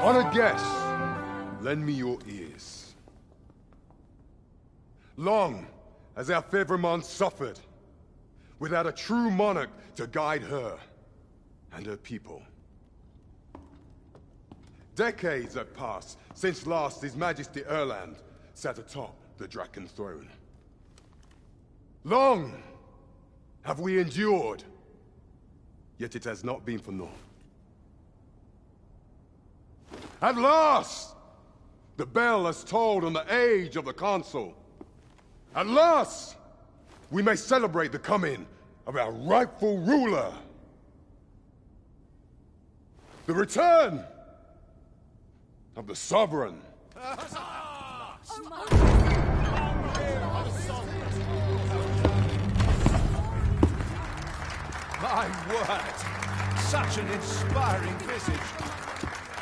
Honored guests, lend me your ears. Long has our Fevrimon suffered, without a true monarch to guide her and her people. Decades have passed since last His Majesty Erland sat atop the Draken throne. Long have we endured, yet it has not been for naught. At last, the bell has tolled on the age of the Council. At last, we may celebrate the coming of our rightful ruler. The return of the Sovereign. My word! Such an inspiring visage.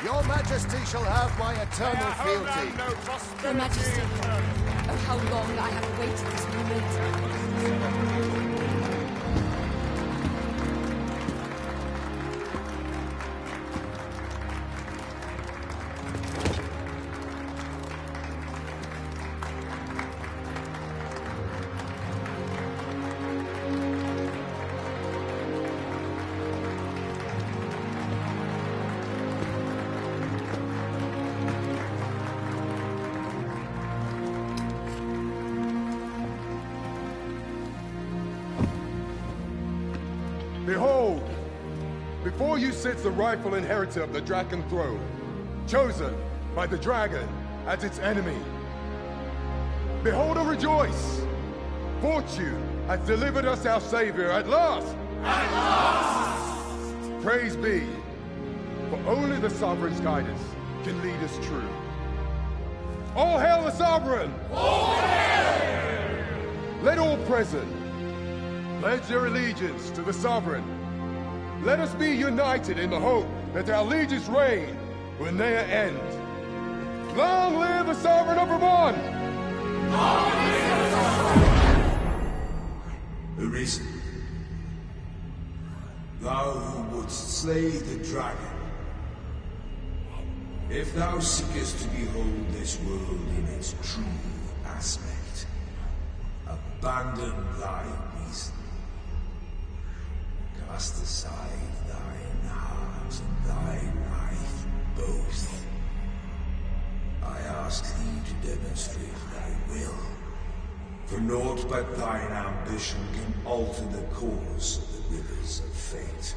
Your Majesty shall have my eternal fealty. Your Majesty, oh how long I have awaited this moment. Behold, before you sits the rightful inheritor of the Draken throne, chosen by the dragon as its enemy. Behold and rejoice! Fortune has delivered us our savior at last! At last! Praise be, for only the Sovereign's guidance can lead us true. All hail the Sovereign! All hail! Let all present pledge their allegiance to the Sovereign. Let us be united in the hope that our liege's reign will ne'er end. Long live the Sovereign of Vermont! Long live the Sovereign! Arisen, thou who wouldst slay the dragon, if thou seekest to behold this world in its true aspect, abandon thy reason. Cast aside thine heart and thy life both. I ask thee to demonstrate thy will, for naught but thine ambition can alter the course of the rivers of fate.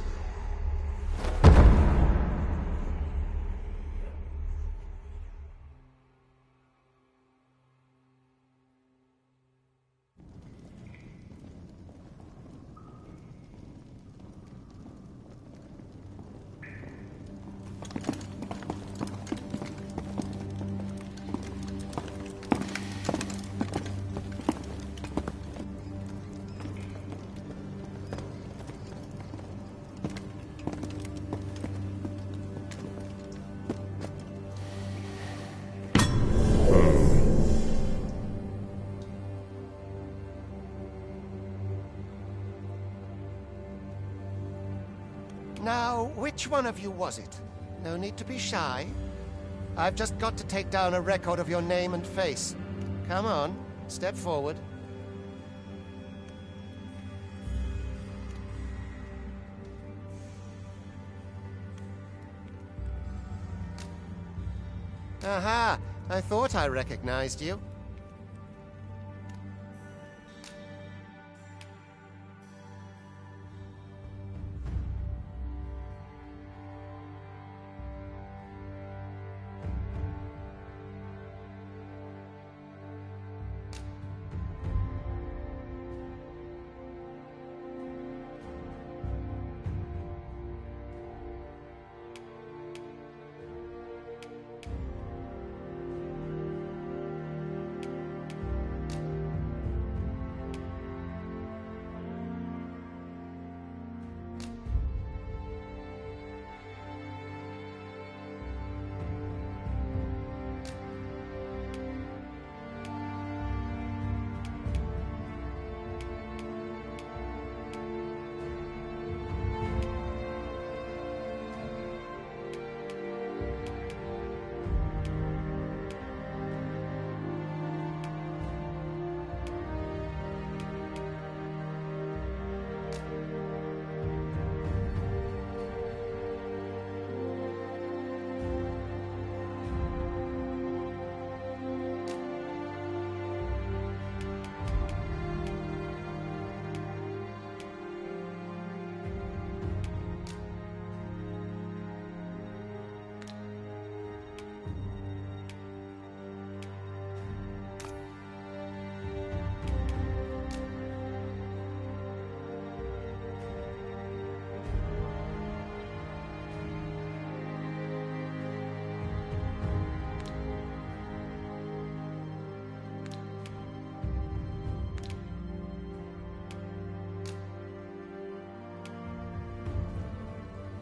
Now, which one of you was it? No need to be shy. I've just got to take down a record of your name and face. Come on, step forward. Aha! I thought I recognized you.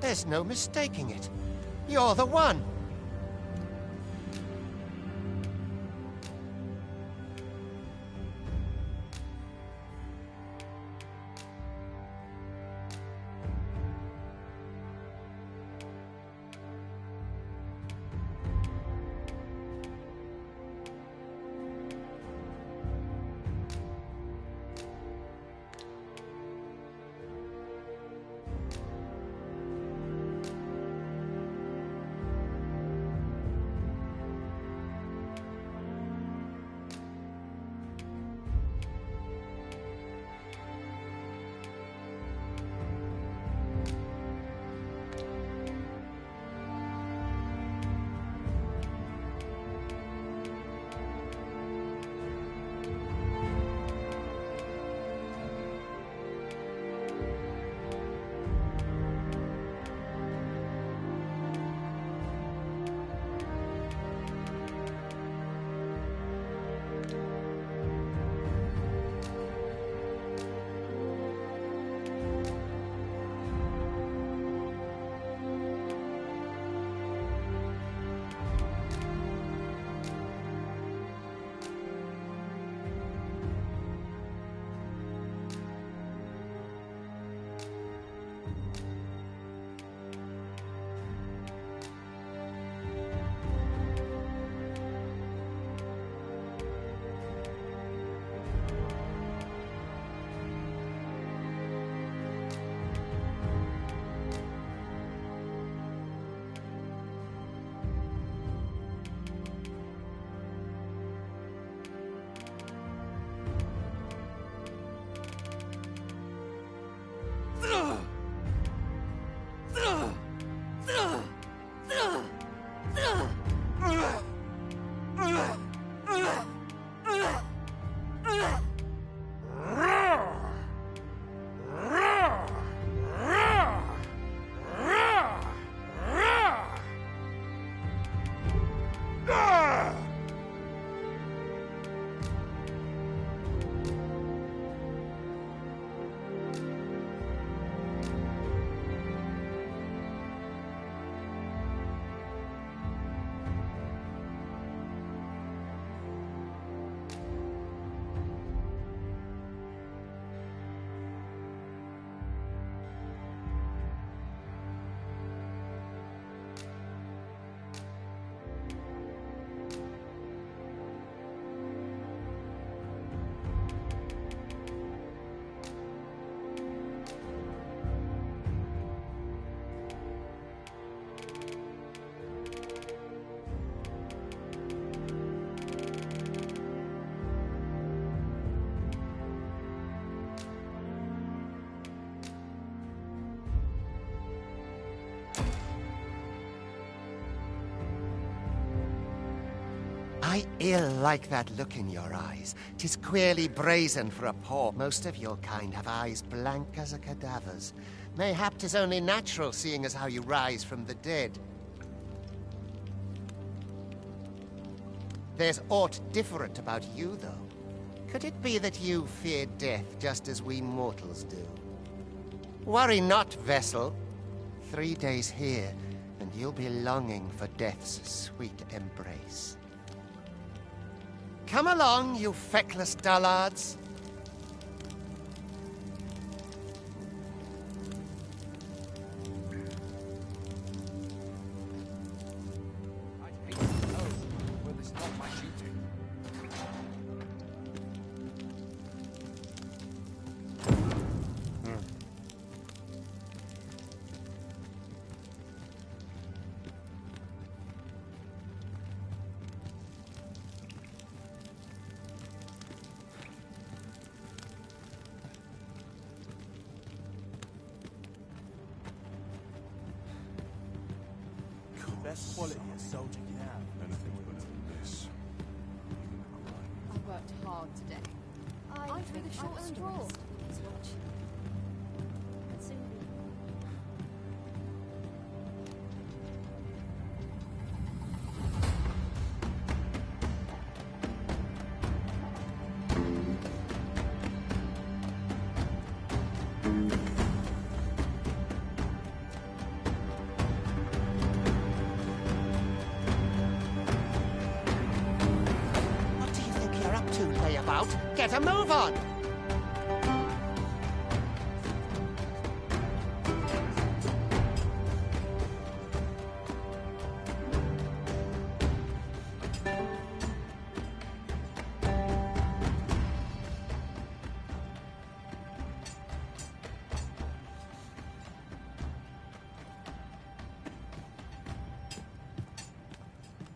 There's no mistaking it. You're the one. I ill like that look in your eyes. 'Tis queerly brazen for a paw. Most of your kind have eyes blank as a cadaver's. Mayhap 'tis only natural, seeing as how you rise from the dead. There's aught different about you, though. Could it be that you fear death just as we mortals do? Worry not, vessel. 3 days here, and you'll be longing for death's sweet embrace. Come along, you feckless dullards. I'd hate to know whether it's not my duty. Best quality a soldier can have. Anything better than this. I worked hard today. I think the short straw. Get a move on!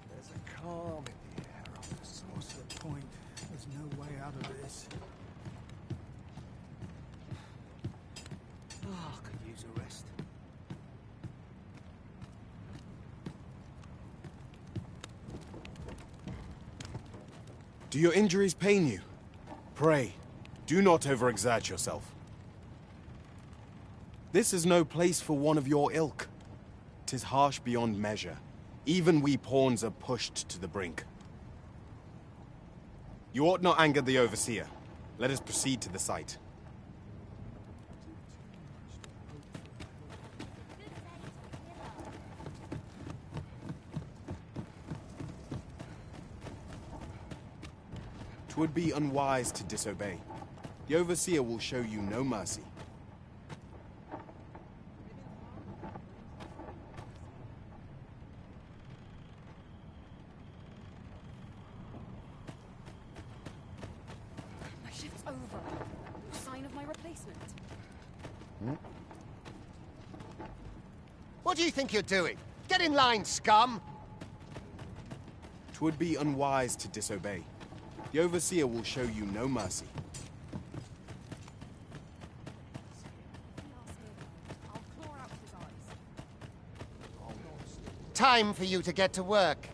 There's a calm in the air, officer. What's the point? There's no way out of this. Oh, I could use a rest. Do your injuries pain you? Pray, do not overexert yourself. This is no place for one of your ilk. 'Tis harsh beyond measure. Even we pawns are pushed to the brink. You ought not anger the Overseer. Let us proceed to the site. Twould be unwise to disobey. The Overseer will show you no mercy. My shift's over. No sign of my replacement. What do you think you're doing? Get in line, scum! Twould be unwise to disobey. The Overseer will show you no mercy. I'll claw out his eyes. Time for you to get to work.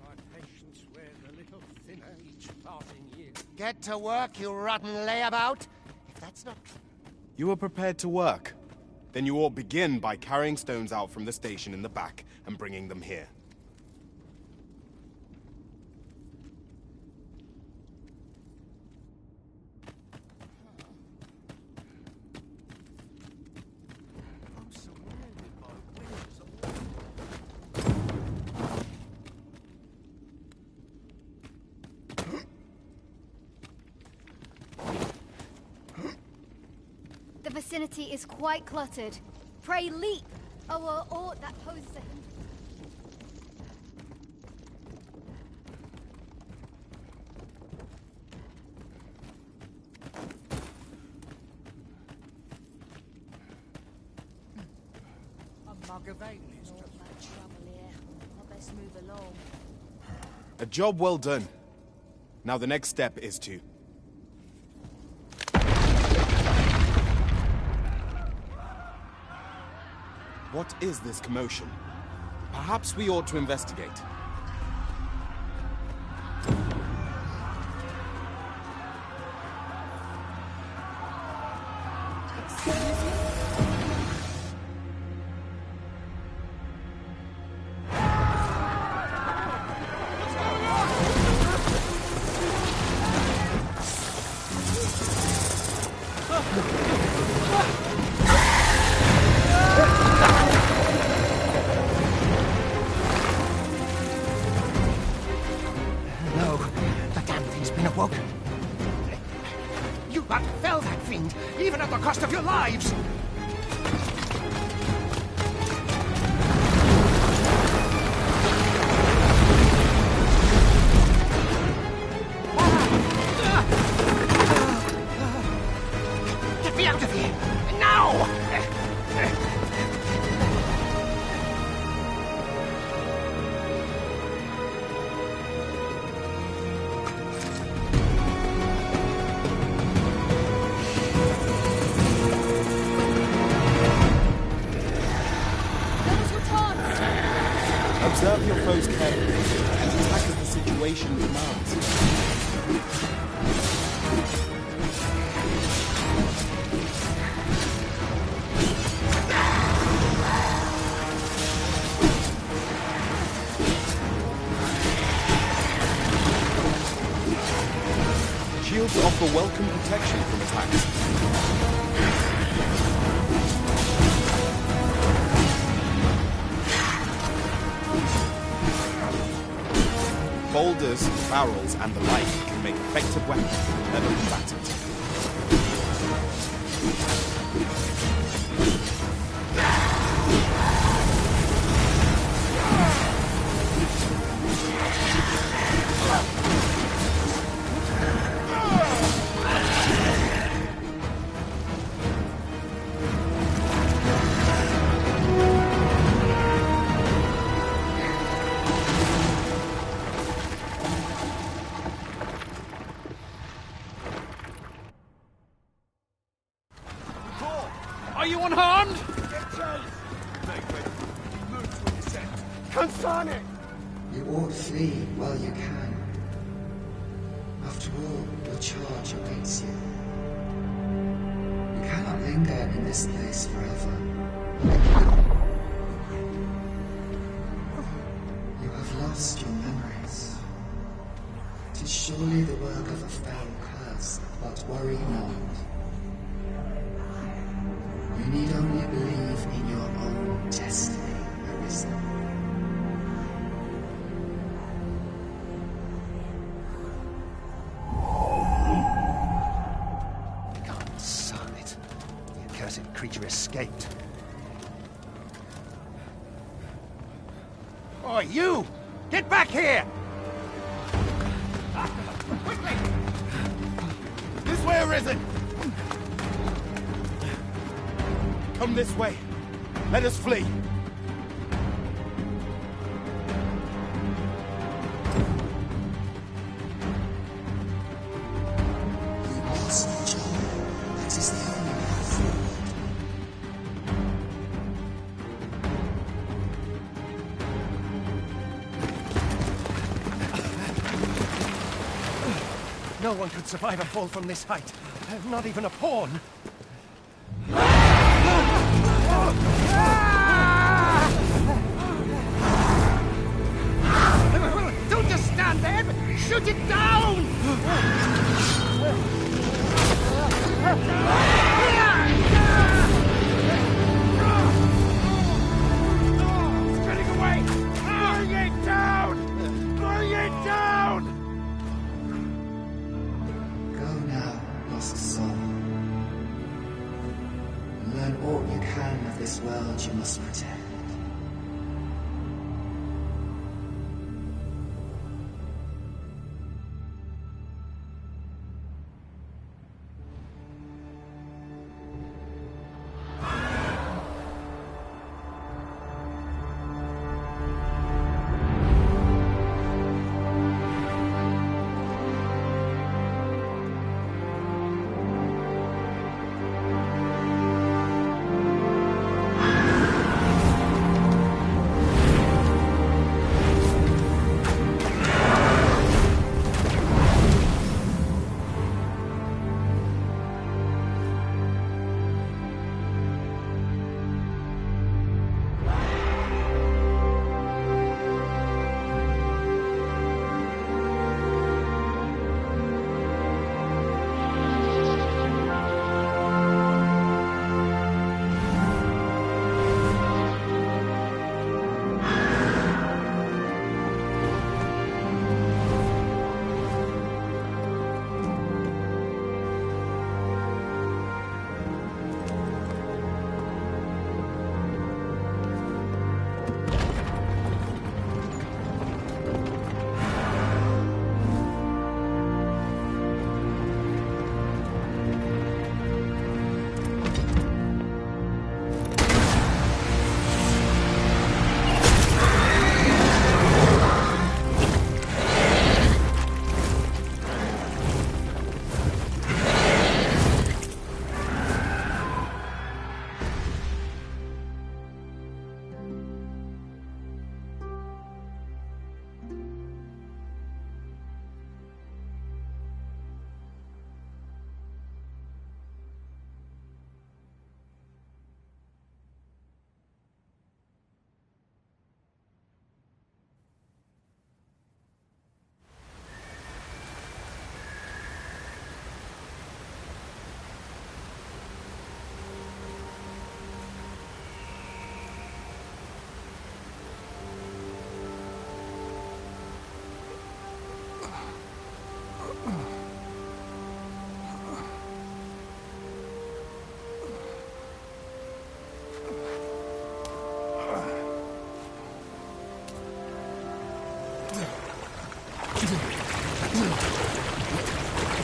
My patience wears a little thinner each passing year. Get to work, you rotten layabout! If that's not... You are prepared to work. Then you ought begin by carrying stones out from the station in the back and bringing them here. I'm surrounded by windows. The vicinity is quite cluttered. Pray leap! Oh, or that poses a hindrance. A mug of ale is Not much trouble here. I'll best move along. A job well done. Now the next step is to... What is this commotion? Perhaps we ought to investigate. No, the damn thing's been awoken. You but fell that fiend, even at the cost of your lives! Get me out of here! Now! Now's your chance! Observe your foes carefully and attack as the situation demands. Shields offer welcome protection from attacks. Boulders, barrels, and the like can make effective weapons that never combatant. Are you unharmed? You ought flee while you can. After all, your charge awaits you. You cannot linger in this place forever. You have lost your memories. 'Tis surely the work of a fell curse, but worry not. You need only believe in your own destiny, Arisen. God, son it. The accursed creature escaped. Oh, you! Get back here! Quickly! This way, Arisen! Come this way. Let us flee. You must, John. That is the only path forward. No one could survive a fall from this height. Not even a pawn. Don't just stand there, but shoot it down! It's getting away! Bring it down! Bring it down! Go now, lost soul. Learn all you can of this world you must protect.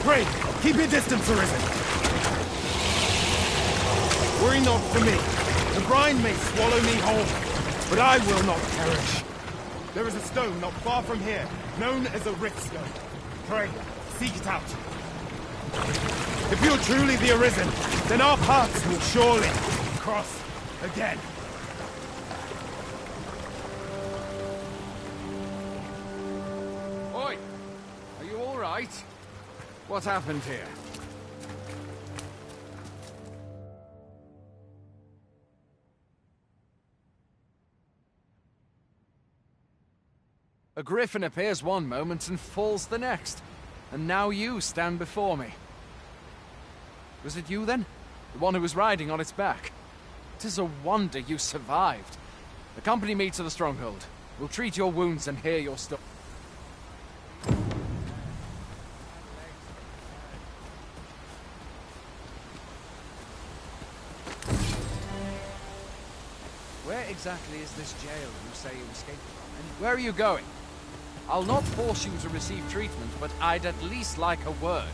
Pray, keep your distance, Arisen. Worry not for me. The brine may swallow me whole, but I will not perish. There is a stone not far from here, known as a rift stone. Pray, seek it out. If you're truly the Arisen, then our paths will surely cross again. Oi! Are you all right? What happened here? A griffin appears one moment and falls the next. And now you stand before me. Was it you then? The one who was riding on its back? 'Tis a wonder you survived. Accompany me to the stronghold. We'll treat your wounds and hear your story. Where exactly is this jail you say you escaped from? And where are you going? I'll not force you to receive treatment, but I'd at least like a word.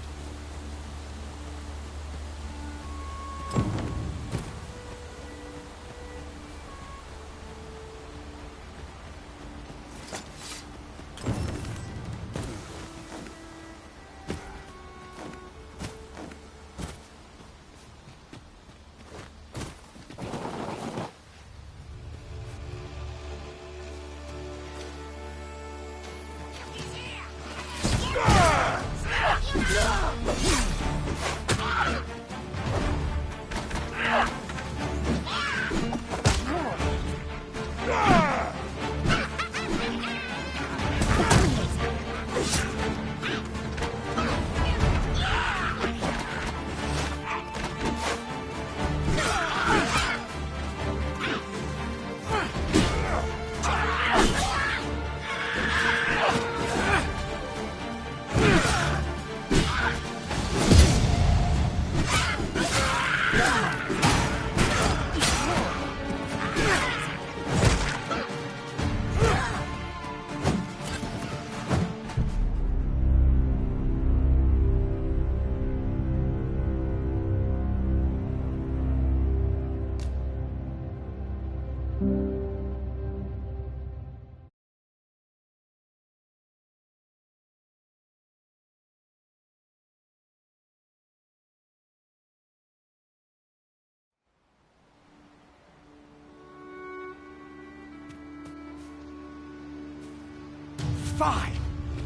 Fine!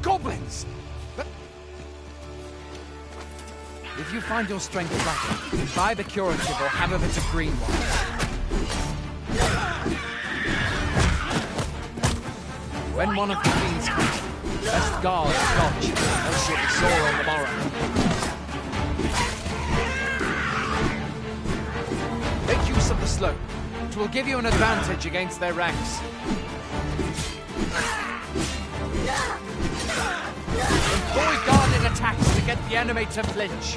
Goblins! But if you find your strength lacking, buy the curative or have a bit of green one. When one of the fiends comes, best guard and dodge, else you'll be sore on the morrow. Make use of the slope. It will give you an advantage against their ranks. Employ guarded attacks to get the enemy to flinch.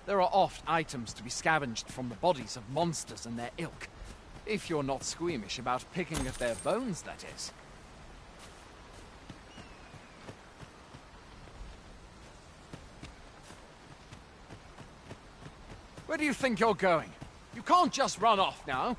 There are oft items to be scavenged from the bodies of monsters and their ilk. If you're not squeamish about picking at their bones, that is. Where do you think you're going? You can't just run off now.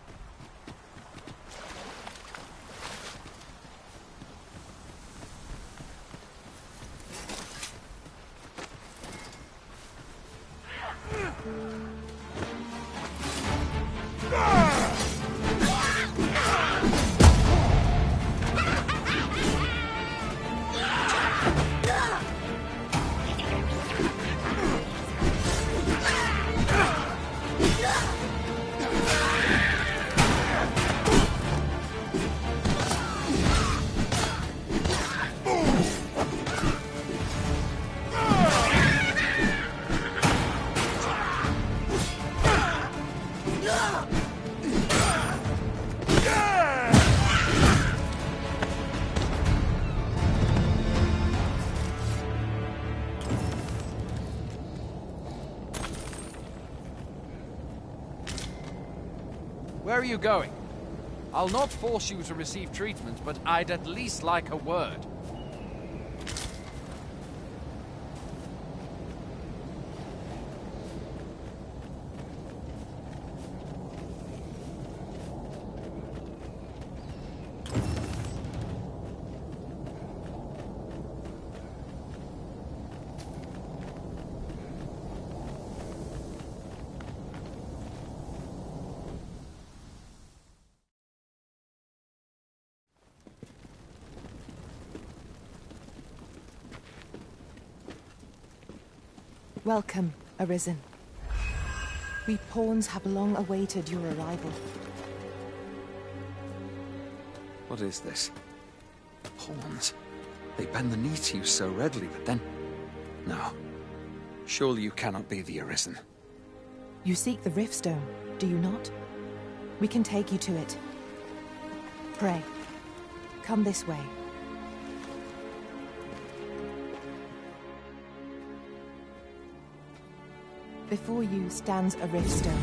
Where are you going? I'll not force you to receive treatment, but I'd at least like a word. Welcome, Arisen. We pawns have long awaited your arrival. What is this? Pawns? They bend the knee to you so readily, but then... No. Surely you cannot be the Arisen. You seek the Riftstone, do you not? We can take you to it. Pray, come this way. Before you stands a Riftstone.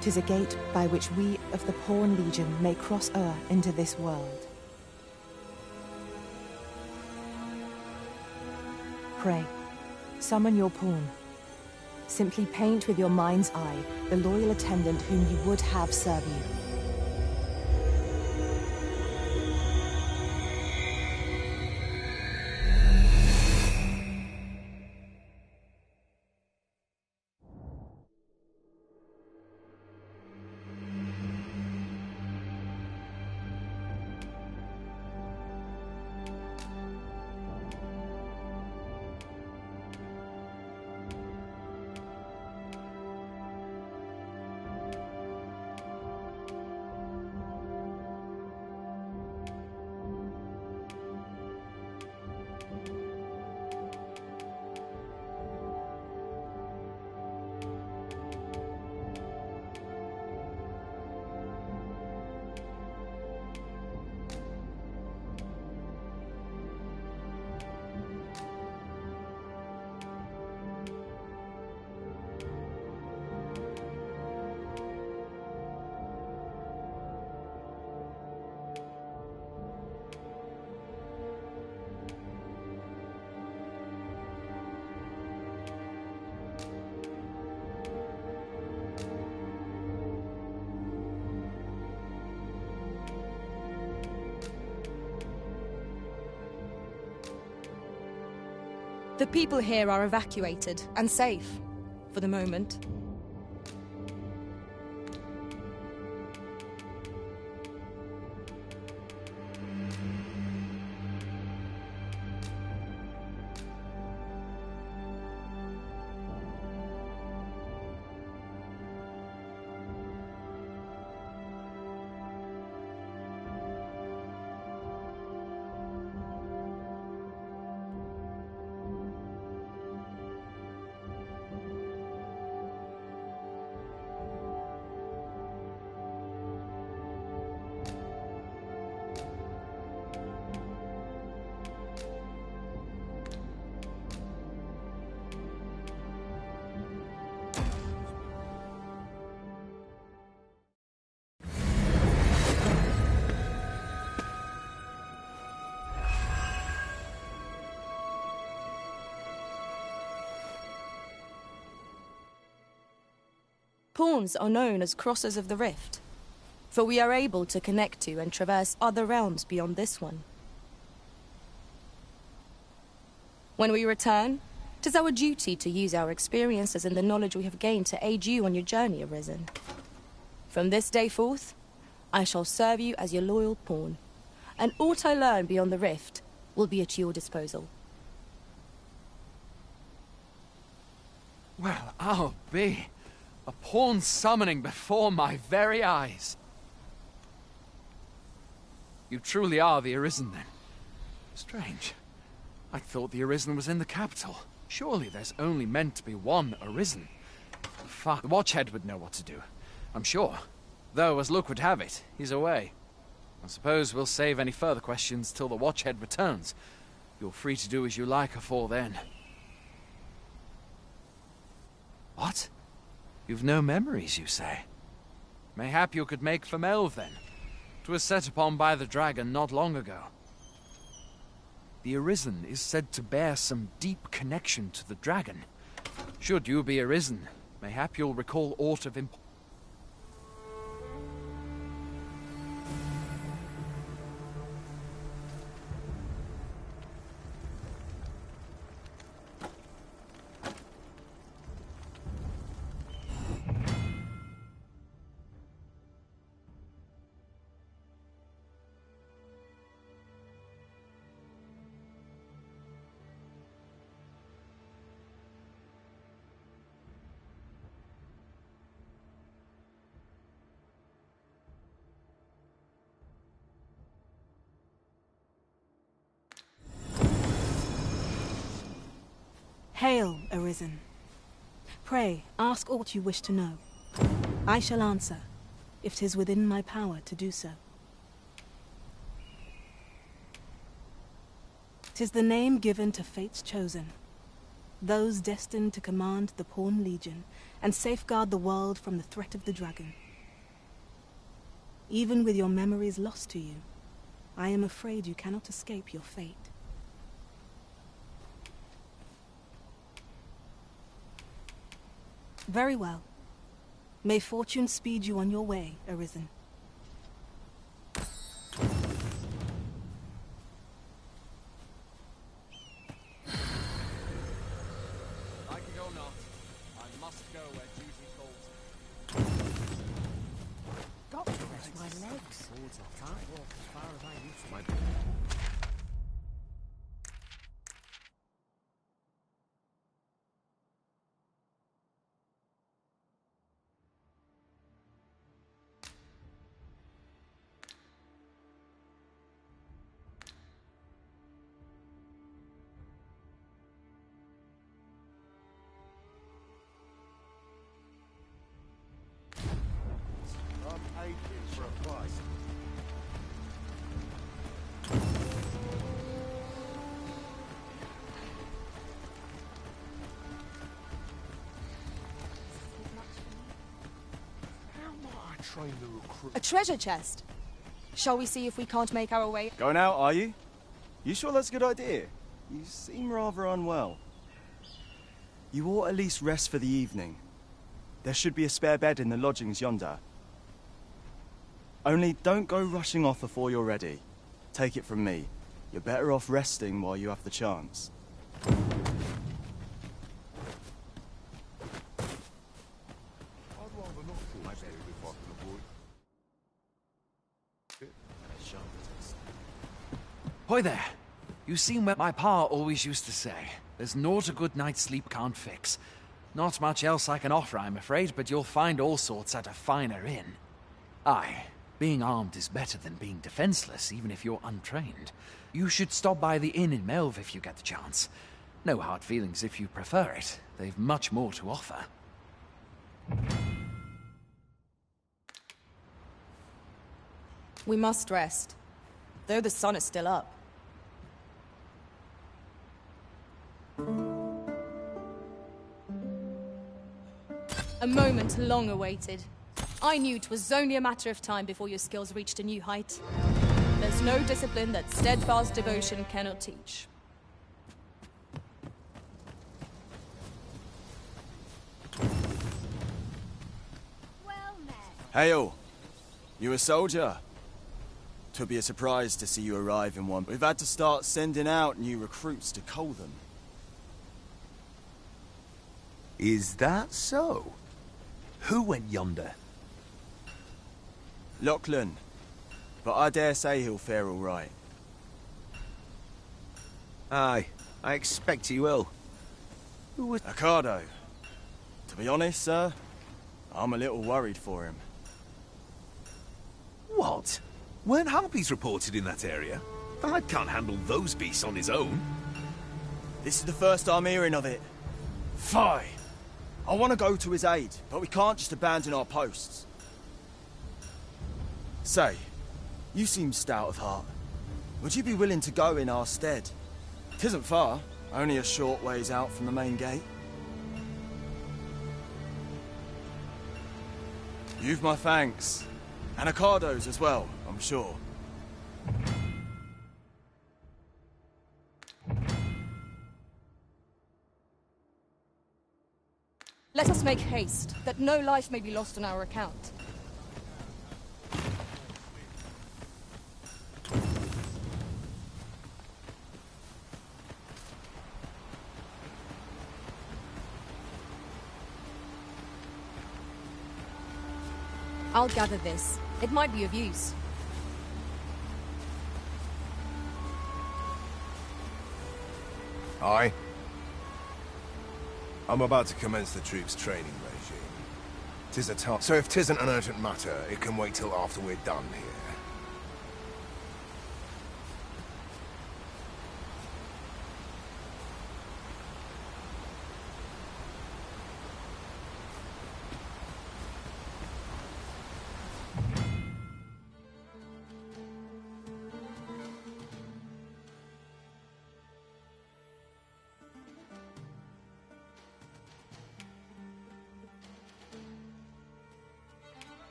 "'Tis a gate by which we of the Pawn Legion may cross o'er into this world. Pray, summon your pawn. Simply paint with your mind's eye the loyal attendant whom you would have serve you. The people here are evacuated and safe, for the moment. Pawns are known as Crossers of the Rift, for we are able to connect to and traverse other realms beyond this one. When we return, 'tis our duty to use our experiences and the knowledge we have gained to aid you on your journey, Arisen. From this day forth, I shall serve you as your loyal pawn, and aught I learn beyond the Rift will be at your disposal. Well, I'll be. A pawn summoning before my very eyes. You truly are the Arisen, then? Strange. I thought the Arisen was in the capital. Surely there's only meant to be one Arisen. The Watchhead would know what to do, I'm sure. Though, as luck would have it, he's away. I suppose we'll save any further questions till the Watchhead returns. You're free to do as you like afore then. You've no memories, you say? Mayhap you could make for Melve, then. 'Twas set upon by the dragon not long ago. The Arisen is said to bear some deep connection to the dragon. Should you be Arisen, mayhap you'll recall aught of importance. Hail, Arisen. Pray, ask aught you wish to know. I shall answer, if 'tis within my power to do so. 'Tis the name given to fate's chosen, those destined to command the Pawn Legion and safeguard the world from the threat of the dragon. Even with your memories lost to you, I am afraid you cannot escape your fate. Very well. May fortune speed you on your way, Arisen. Like it or not, I must go where duty calls me. Got to rest my legs. I can't walk as far as I used to. For a price. How might I train the recruit? A treasure chest. Shall we see if we can't make our way? Going out, are you? You sure that's a good idea? You seem rather unwell. You ought at least rest for the evening. There should be a spare bed in the lodgings yonder. Only don't go rushing off before you're ready. Take it from me. You're better off resting while you have the chance. I'd rather not fall asleep if I can avoid it. Hoy there! You seem what my pa always used to say. There's naught a good night's sleep can't fix. Not much else I can offer, I'm afraid, but you'll find all sorts at a finer inn. Aye, being armed is better than being defenseless, even if you're untrained. You should stop by the inn in Melve if you get the chance. No hard feelings if you prefer it. They've much more to offer. We must rest, though the sun is still up. A moment long awaited. I knew 'twas only a matter of time before your skills reached a new height. There's no discipline that steadfast devotion cannot teach. Well met. Hail! You a soldier? 'Twould be a surprise to see you arrive in one. We've had to start sending out new recruits to cull them. Is that so? Who went yonder? Lachlan. But I dare say he'll fare all right. Aye, I expect he will. Who was... Ricardo. To be honest, sir, I'm a little worried for him. What? Weren't harpies reported in that area? Bard can't handle those beasts on his own. This is the first I'm hearing of it. Fie! I want to go to his aid, but we can't just abandon our posts. Say, you seem stout of heart. Would you be willing to go in our stead? 'Tisn't far, only a short ways out from the main gate. You've my thanks. And Ricardo's as well, I'm sure. Let us make haste, that no life may be lost on our account. I'll gather this. It might be of use. Aye. I'm about to commence the troops' training regime. 'Tis a task. So if 'tisn't an urgent matter, it can wait till after we're done here.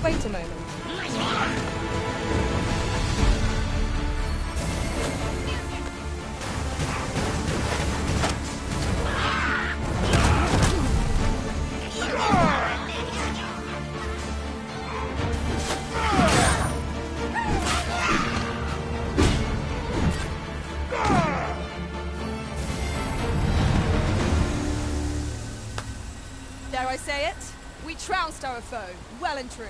Wait a moment. Dare I say it? We trounced our foe, well and true.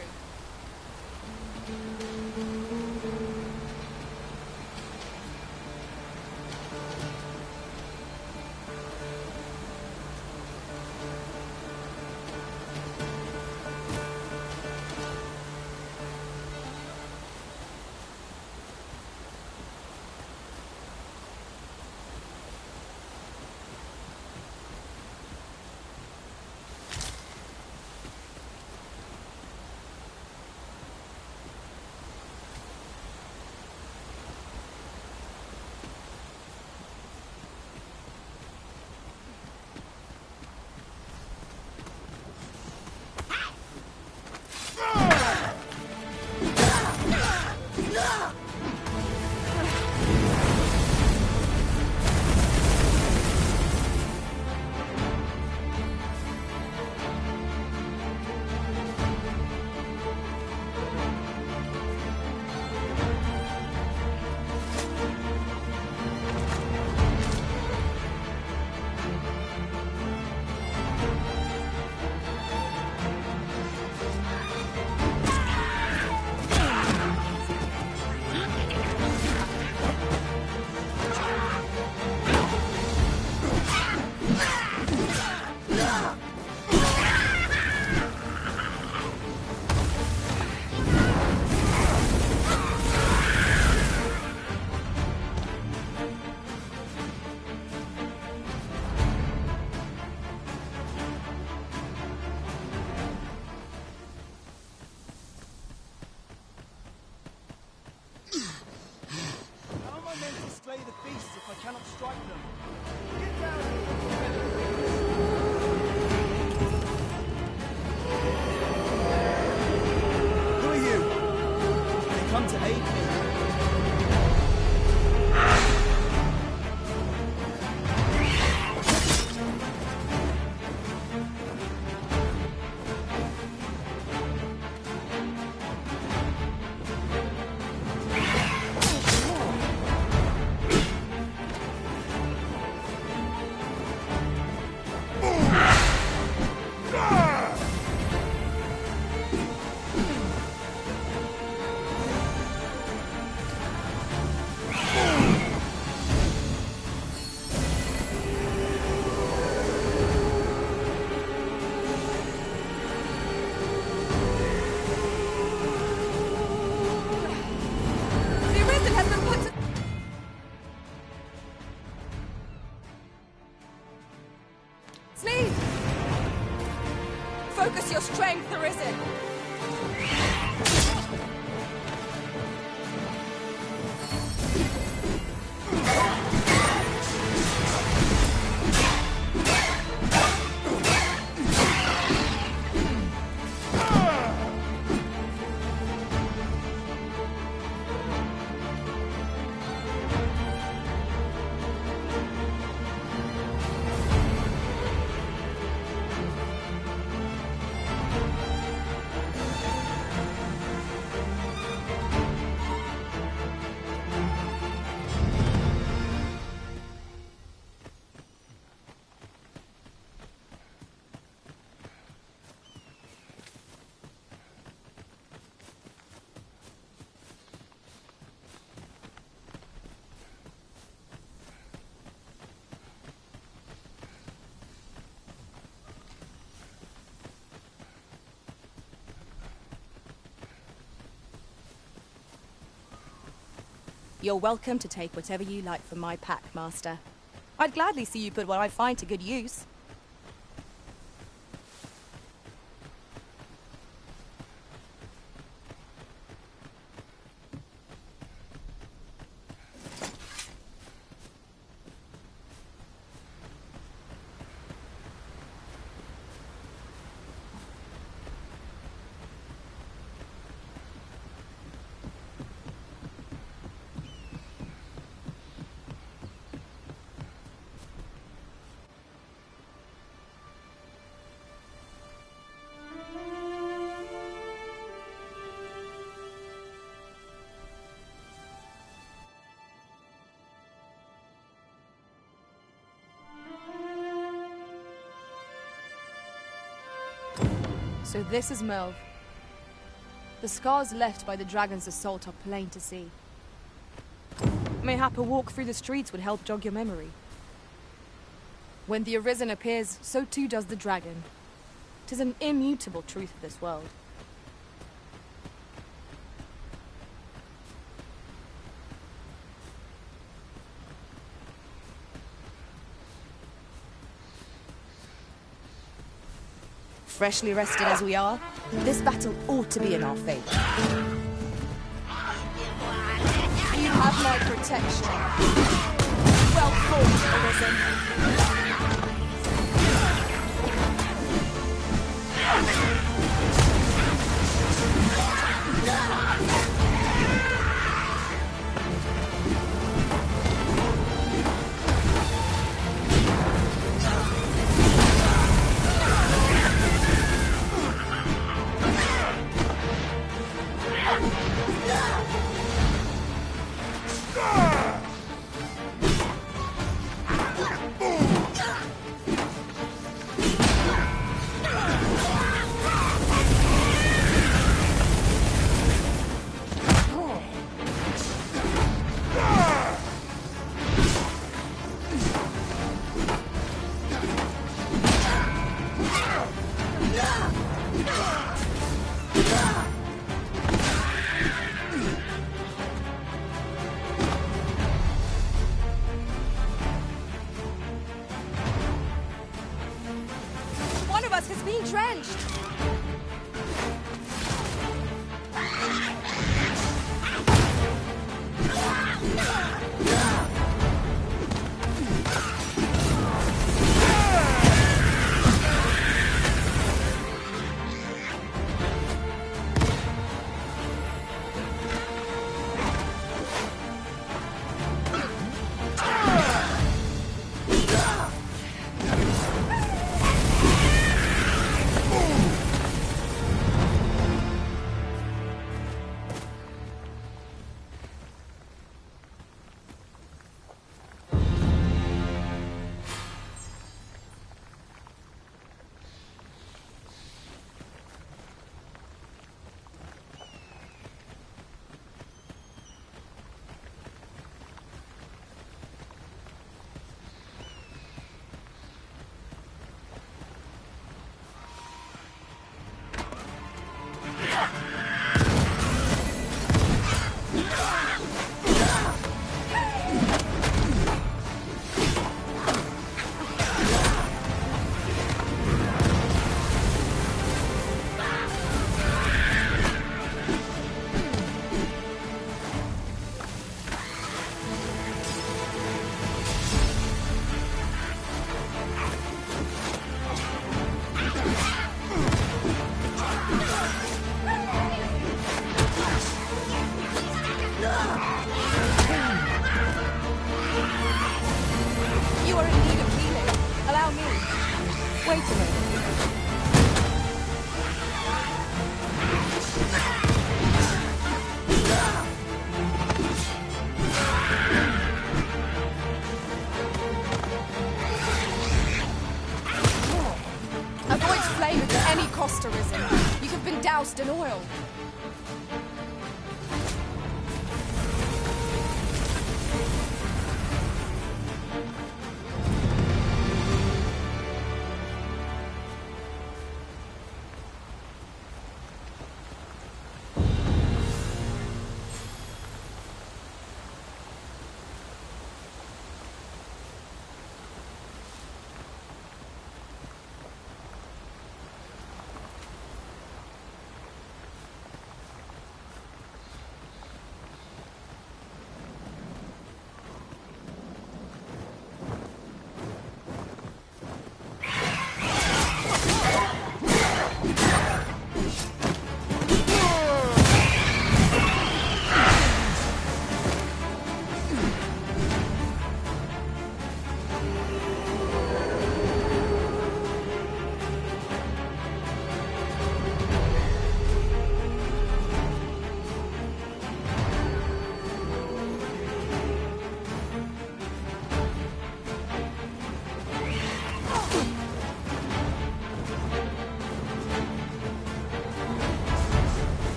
us your strength, Arisen! You're welcome to take whatever you like from my pack, Master. I'd gladly see you put what I find to good use. So this is Melv. The scars left by the dragon's assault are plain to see. Mayhap a walk through the streets would help jog your memory. When the Arisen appears, so too does the dragon. 'Tis an immutable truth of this world. Freshly rested as we are, this battle ought to be in our favor. You have my protection. Well fought, Arisen. Has been drenched. Boom! doused in oil.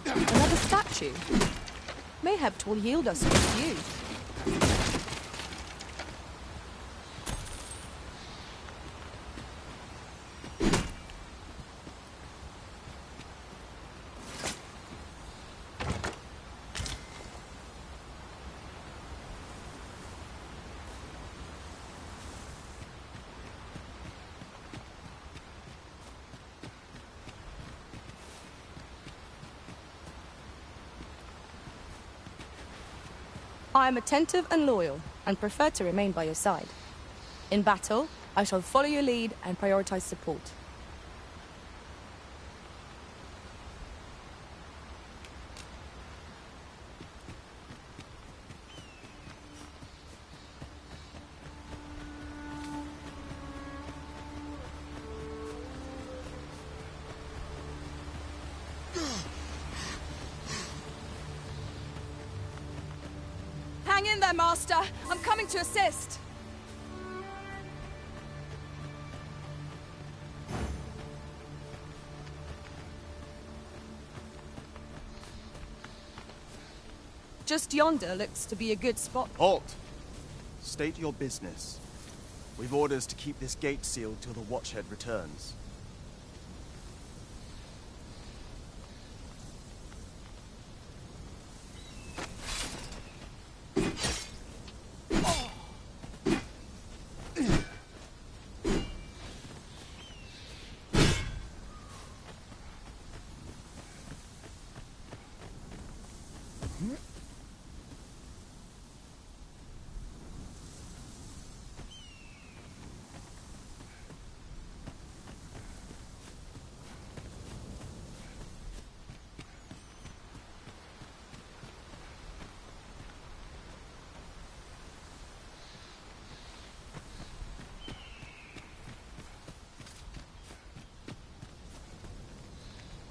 Another statue. Mayhap 'twill yield us its view. I am attentive and loyal, and prefer to remain by your side. In battle, I shall follow your lead and prioritize support. Hang in there, Master! I'm coming to assist! Just yonder looks to be a good spot. Halt! State your business. We've orders to keep this gate sealed till the Watchhead returns.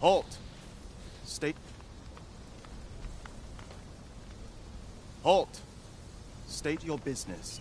Halt! State... Halt! State your business.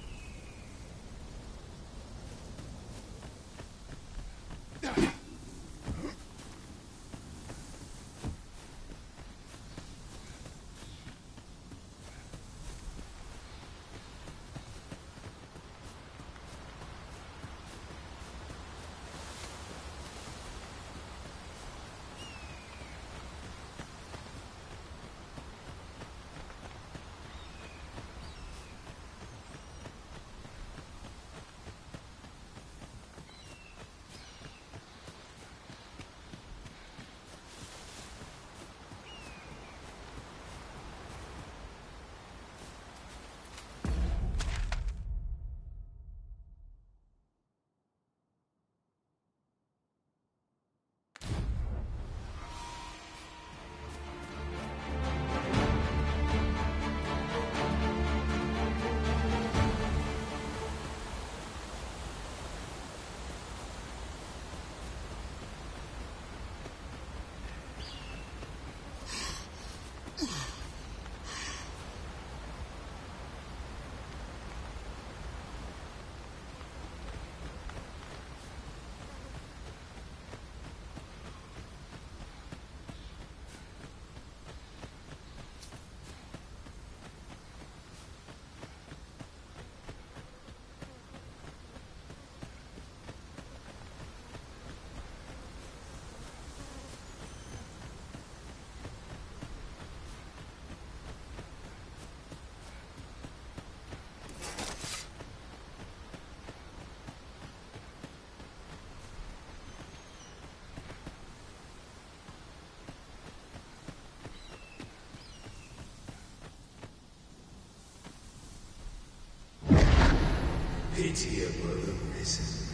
pitiable the risen.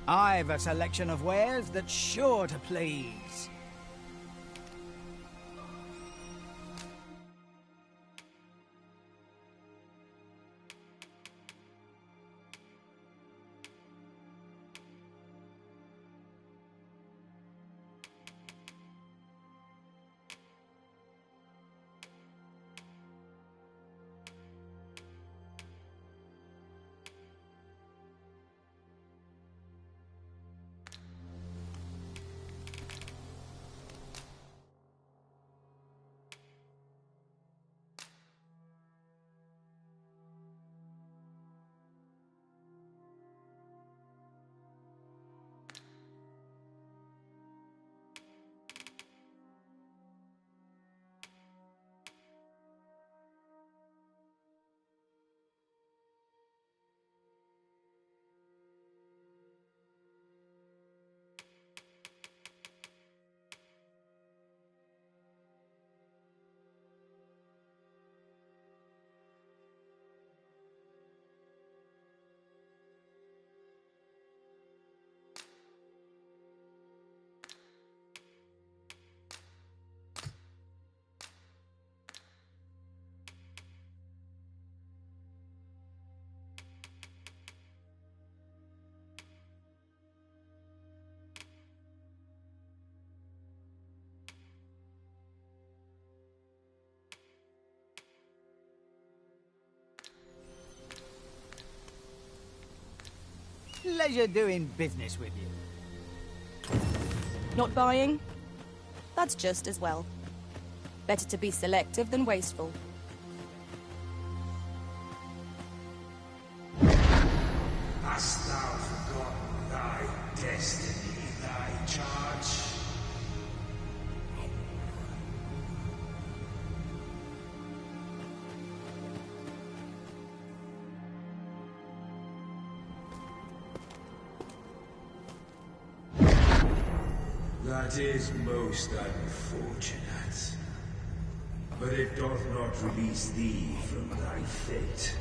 I've a selection of wares that's sure to please. Pleasure doing business with you. Not buying? That's just as well. Better to be selective than wasteful. Hast thou forgotten thy destiny, thy charge? That is most unfortunate. But it doth not release thee from thy fate.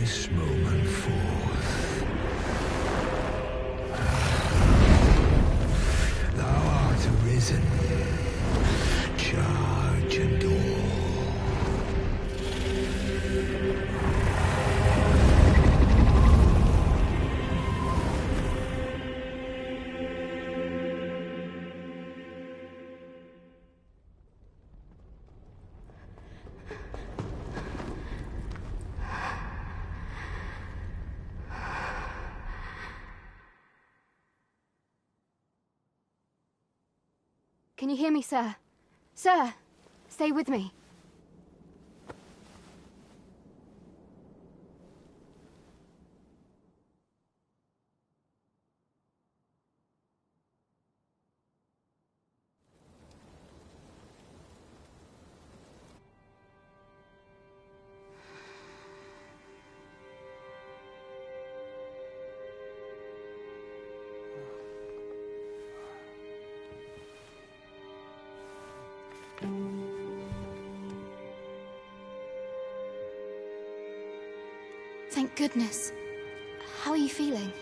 this moment forth. Thou art arisen. Charge and all. Can you hear me, sir? Sir, stay with me. Thank goodness. How are you feeling?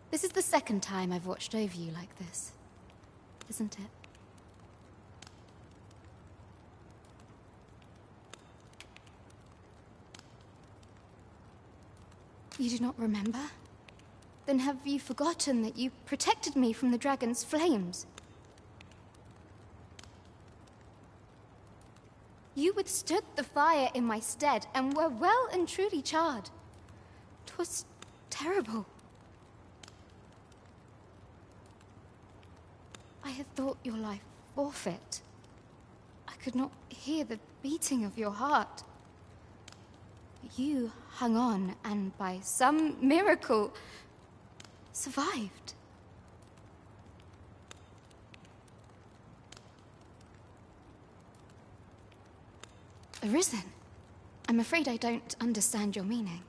This is the second time I've watched over you like this, isn't it? You do not remember? Then have you forgotten that you protected me from the dragon's flames? You withstood the fire in my stead and were well and truly charred. 'Twas terrible. I had thought your life forfeit. I could not hear the beating of your heart. You hung on, and by some miracle, survived. Arisen? I'm afraid I don't understand your meaning.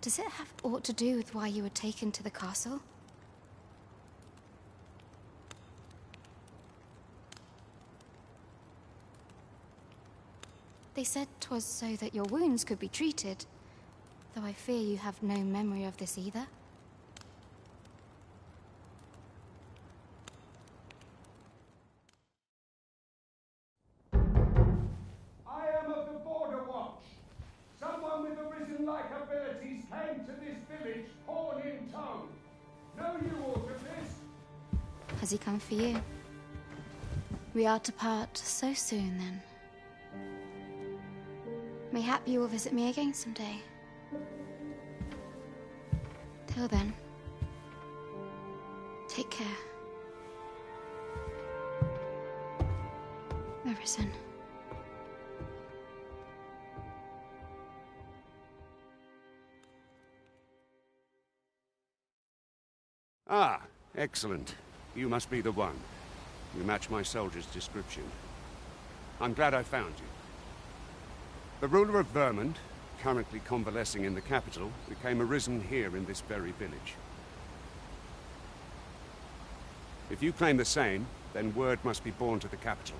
Does it have aught to do with why you were taken to the castle? They said 'twas so that your wounds could be treated, though I fear you have no memory of this either. I am of the Border Watch. Someone with Arisen-like abilities came to this village, horn in tow. Know you aught of this? Has he come for you? We are to part so soon, then. Mayhap you will visit me again someday. Till then, take care. Arisen. Ah, excellent. You must be the one. You match my soldier's description. I'm glad I found you. The ruler of Vermont, currently convalescing in the capital, became arisen here in this very village. If you claim the same, then word must be borne to the capital.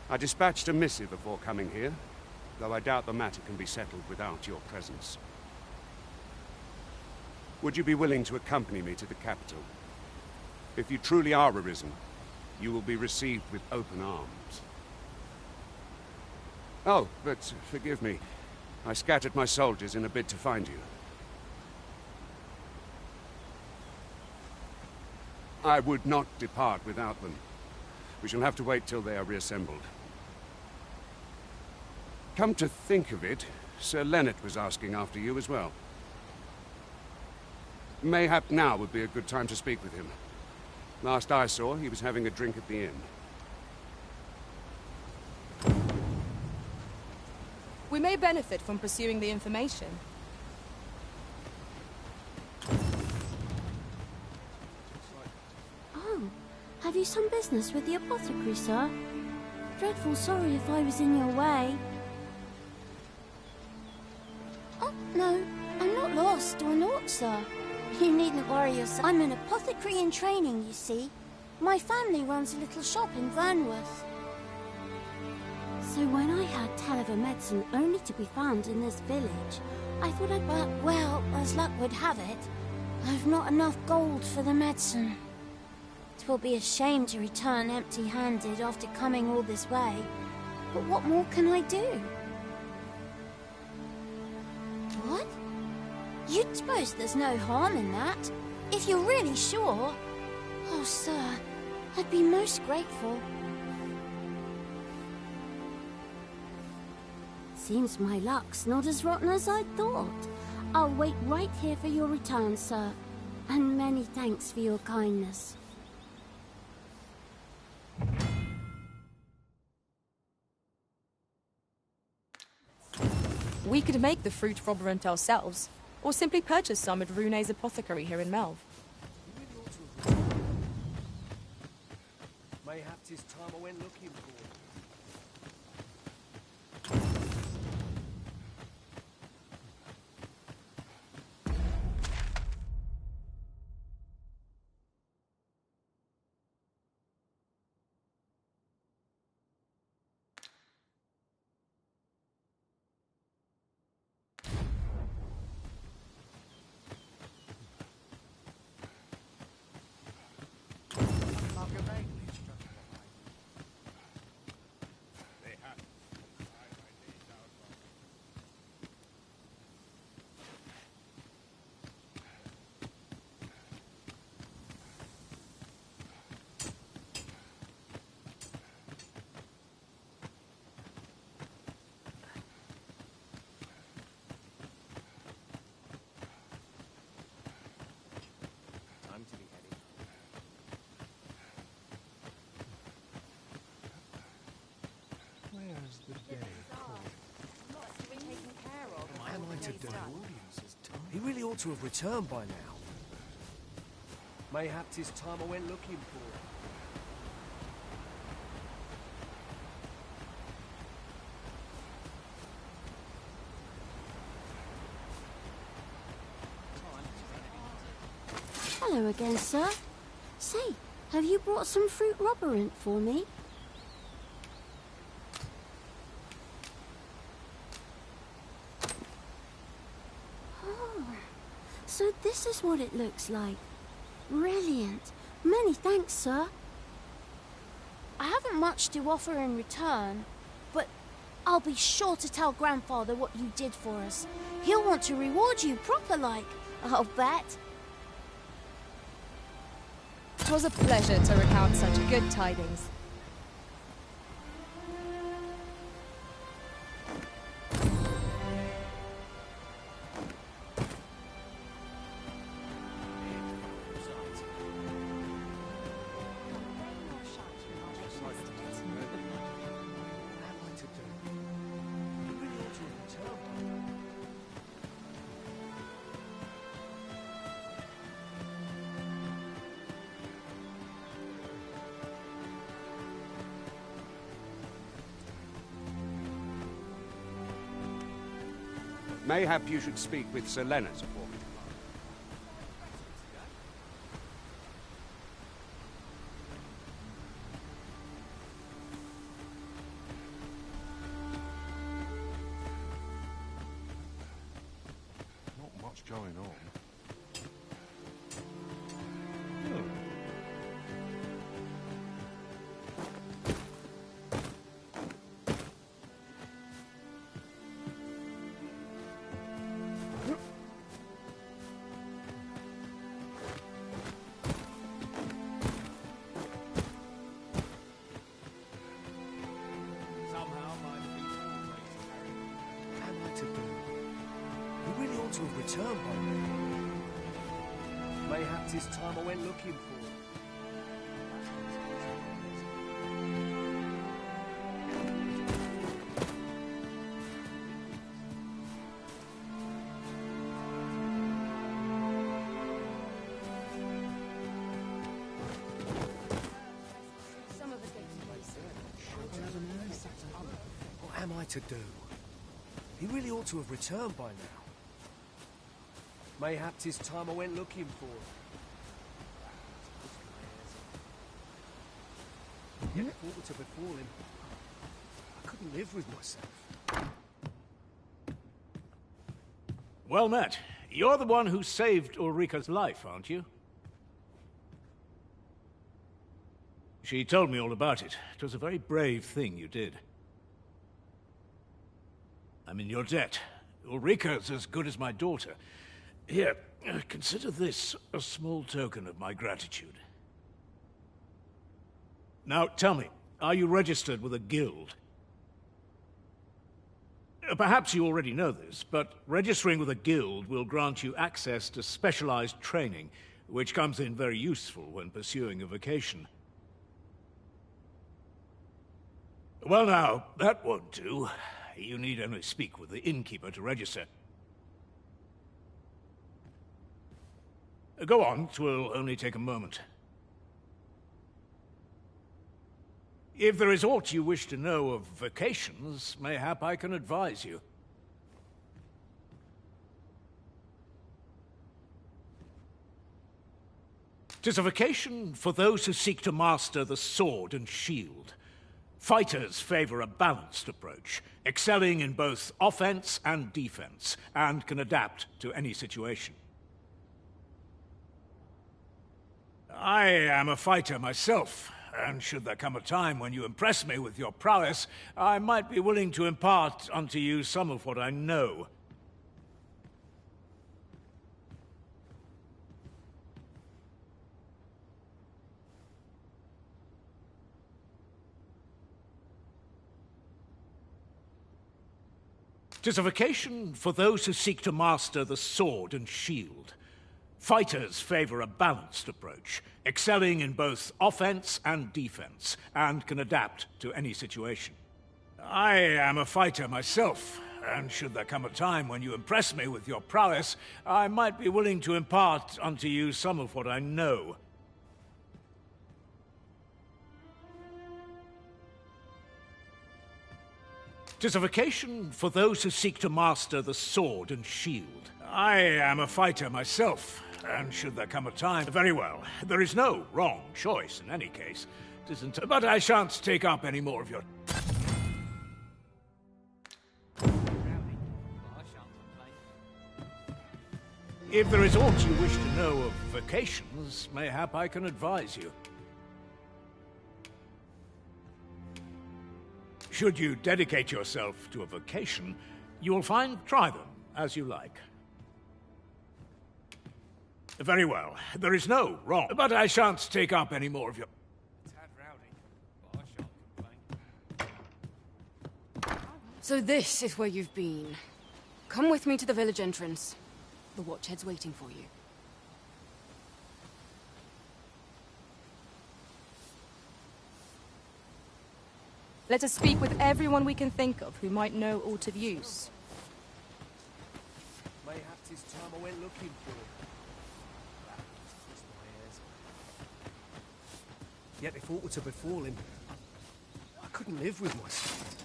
I dispatched a missive before coming here, though I doubt the matter can be settled without your presence. Would you be willing to accompany me to the capital? If you truly are arisen, you will be received with open arms. Oh, but forgive me. I scattered my soldiers in a bid to find you. I would not depart without them. We shall have to wait till they are reassembled. Come to think of it, Sir Leonard was asking after you as well. Mayhap now would be a good time to speak with him. Last I saw, he was having a drink at the inn. We may benefit from pursuing the information. Oh, Have you some business with the apothecary, sir? Dreadful sorry if I was in your way. Oh, no, I'm not lost or naught, sir. You needn't worry yourself. I'm an apothecary in training, you see. My family runs a little shop in Vernworth. So when I heard tell of a medicine only to be found in this village, I thought but, well, as luck would have it, I've not enough gold for the medicine. 'Twill be a shame to return empty-handed after coming all this way. But what more can I do? What? You'd suppose there's no harm in that? If you're really sure? Oh, sir, I'd be most grateful. Seems my luck's not as rotten as I thought. I'll wait right here for your return, sir. And many thanks for your kindness. We could make the fruit robberant ourselves, or simply purchase some at Rune's apothecary here in Melve. Mayhap 'tis time I went looking for. Where's the day called? What am I to do? He really ought to have returned by now. Mayhap 'tis time I went looking for him. Hello again, sir. Say, have you brought some fruit robberant for me? So this is what it looks like. Brilliant. Many thanks, sir. I haven't much to offer in return, but I'll be sure to tell Grandfather what you did for us. He'll want to reward you proper like, I'll bet. 'Twas a pleasure to recount such good tidings. Mayhap you should speak with Sir Leonard for me. Not much going on. To have returned by now. Mayhap 'tis time I went looking for him. am I to do? He really ought to have returned by now. Mayhap 'tis time I went looking for him. Yet if aught were to befall him, I couldn't live with myself. Well met. You're the one who saved Ulrika's life, aren't you? She told me all about it. It was a very brave thing you did. I'm in your debt. Ulrika's as good as my daughter. Here, consider this a small token of my gratitude. Now, tell me, are you registered with a guild? Perhaps you already know this, but registering with a guild will grant you access to specialized training, which comes in very useful when pursuing a vocation. Well now, that won't do. You need only speak with the innkeeper to register. Go on, 'twill only take a moment. If there is aught you wish to know of vocations, mayhap I can advise you. "'Tis a vocation for those who seek to master the sword and shield. Fighters favor a balanced approach, excelling in both offense and defense, and can adapt to any situation. I am a fighter myself, and should there come a time when you impress me with your prowess, I might be willing to impart unto you some of what I know. "'Tis a vocation for those who seek to master the sword and shield. Fighters favor a balanced approach, excelling in both offense and defense, and can adapt to any situation. I am a fighter myself, and should there come a time when you impress me with your prowess, I might be willing to impart unto you some of what I know. "'Tis a vocation for those who seek to master the sword and shield. I am a fighter myself, and should there come a time... Very well, there is no wrong choice in any case. But I shan't take up any more of your... If there is aught you wish to know of vocations, mayhap I can advise you. Should you dedicate yourself to a vocation, you will try them as you like. Very well, there is no wrong, but I shan't take up any more of your... So this is where you've been. Come with me to the village entrance. The Watchhead's waiting for you. Let us speak with everyone we can think of who might know aught of use. Mayhap 'tis time I went looking for him. Yet if aught were to befall him, I couldn't live with myself.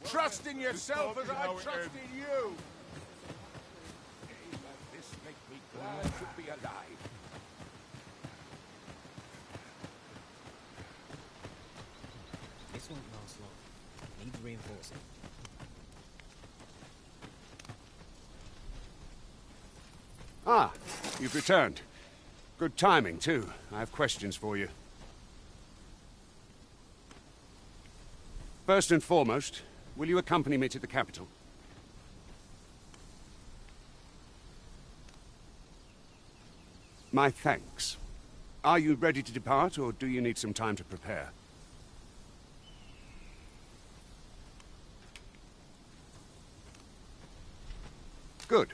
Trust in yourself as I trust in you! This makes me glad to be alive. This won't last long. Need reinforcing. Ah, you've returned. Good timing, too. I have questions for you. First and foremost, will you accompany me to the capital? My thanks. Are you ready to depart, or do you need some time to prepare? Good.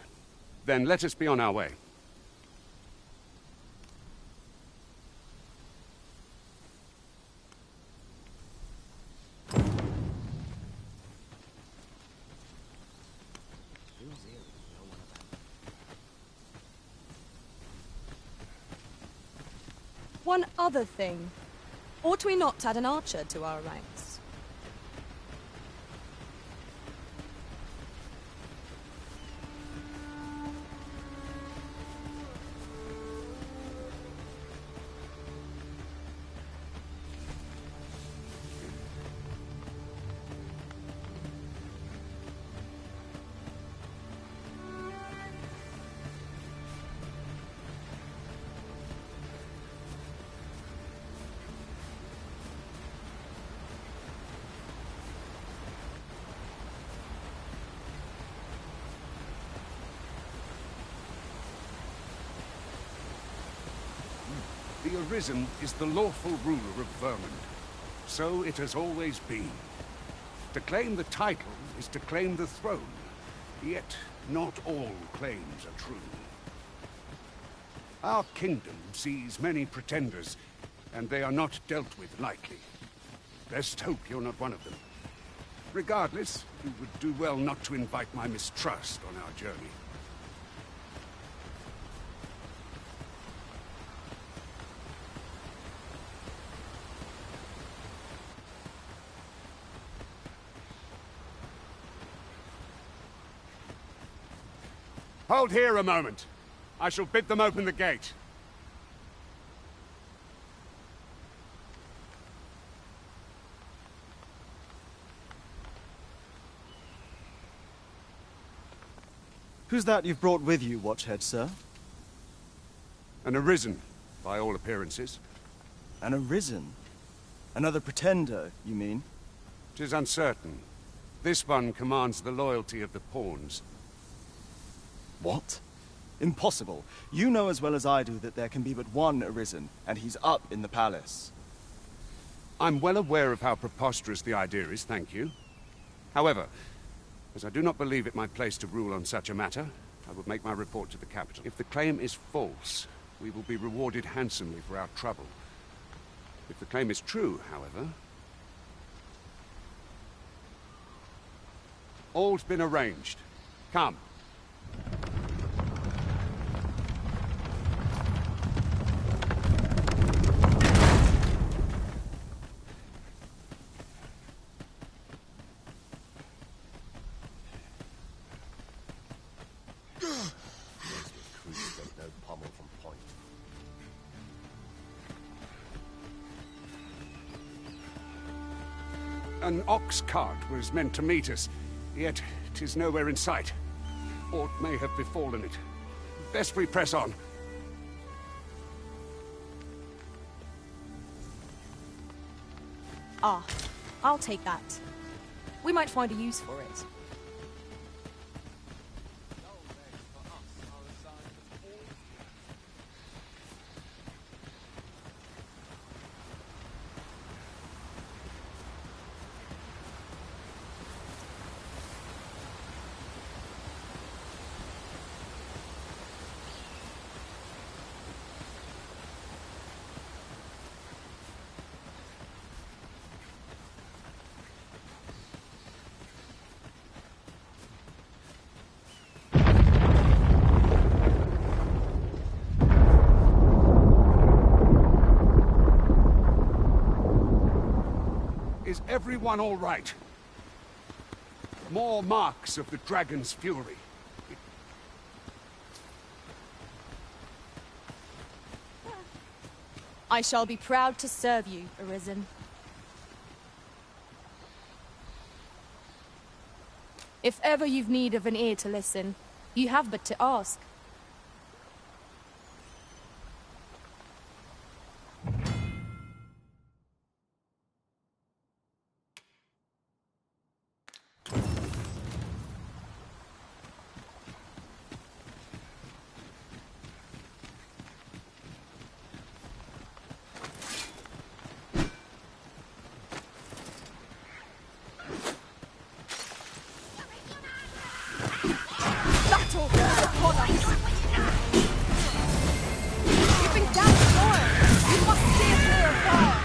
Then let us be on our way. One other thing. Ought we not add an archer to our ranks? The Arisen is the lawful ruler of Vermund. So it has always been. To claim the title is to claim the throne. Yet, not all claims are true. Our kingdom sees many pretenders, and they are not dealt with lightly. Best hope you're not one of them. Regardless, you would do well not to invite my mistrust on our journey. Hold here a moment. I shall bid them open the gate. Who's that you've brought with you, Watchhead, sir? An Arisen, by all appearances. An Arisen? Another pretender, you mean? 'Tis uncertain. This one commands the loyalty of the pawns. What? Impossible. You know as well as I do that there can be but one Arisen, and he's up in the palace. I'm well aware of how preposterous the idea is, thank you. However, as I do not believe it my place to rule on such a matter, I will make my report to the capital. If the claim is false, we will be rewarded handsomely for our trouble. If the claim is true, however... All's been arranged. Come. An ox cart was meant to meet us, yet 'tis nowhere in sight. Aught may have befallen it. Best we press on. Ah, I'll take that. We might find a use for it. Is everyone all right? More marks of the dragon's fury. I shall be proud to serve you, Arisen. If ever you've need of an ear to listen, you have but to ask. Battle upon us! You've been down the oil! You must steer clear of fire!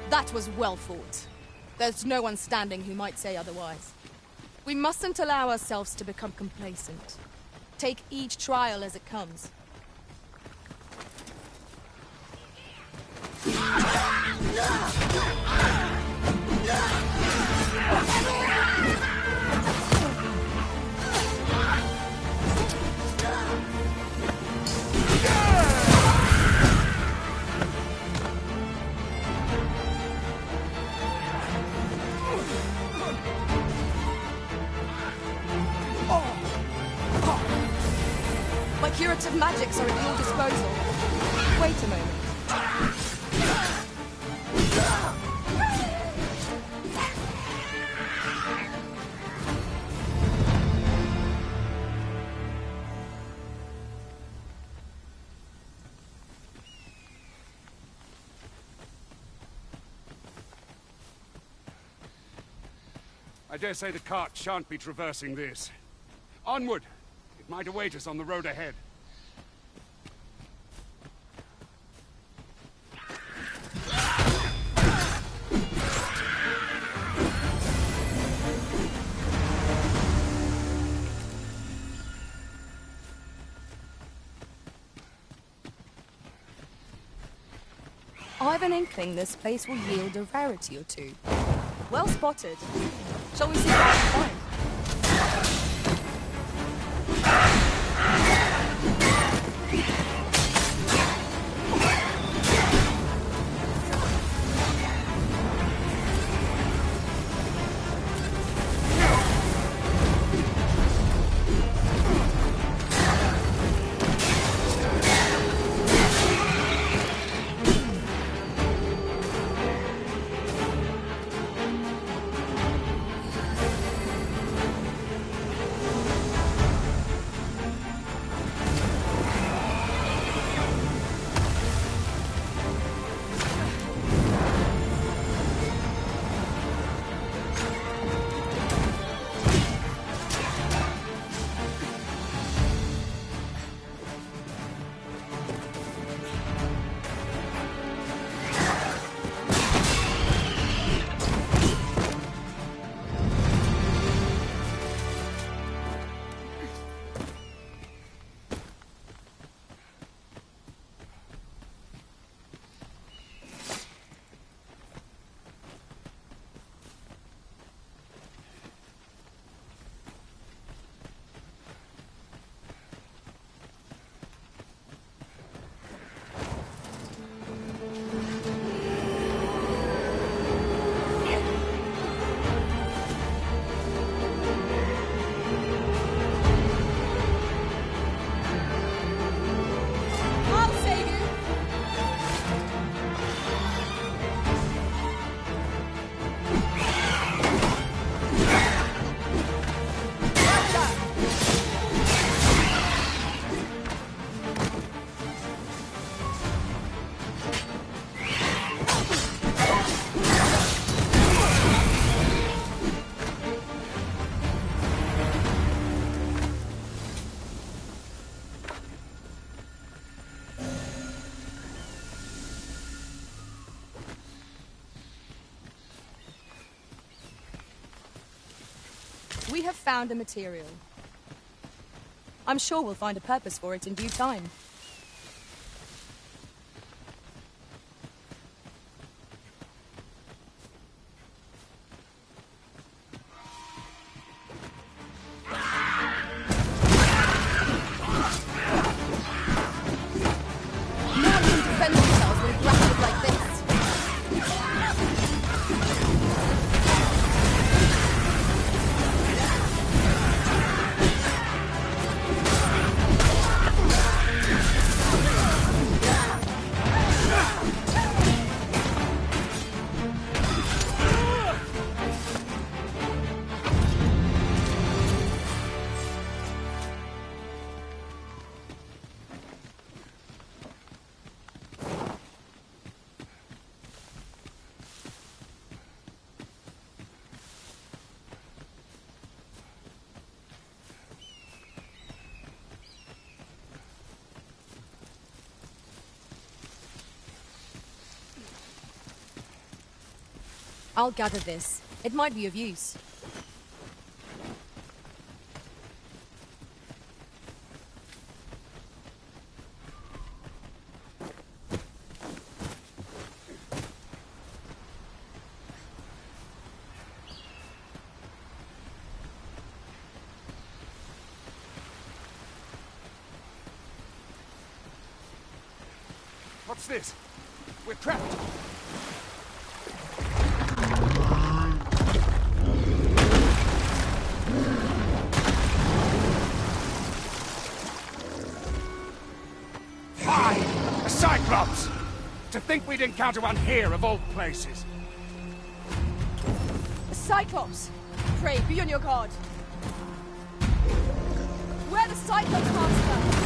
That was well fought. There's no one standing who might say otherwise. We mustn't allow ourselves to become complacent. Take each trial as it comes. of magics are at your disposal. Wait a moment. I dare say the cart shan't be traversing this. Onward! It might await us on the road ahead. I've an inkling this place will yield a rarity or two. Well spotted. Shall we see what we can find? We have found a material. I'm sure we'll find a purpose for it in due time. No one can defend themselves when grappled like this. I'll gather this. It might be of use. What's this? We're trapped. think we'd encounter one here, of all places? The Cyclops! Pray, be on your guard. We're the Cyclops, Master!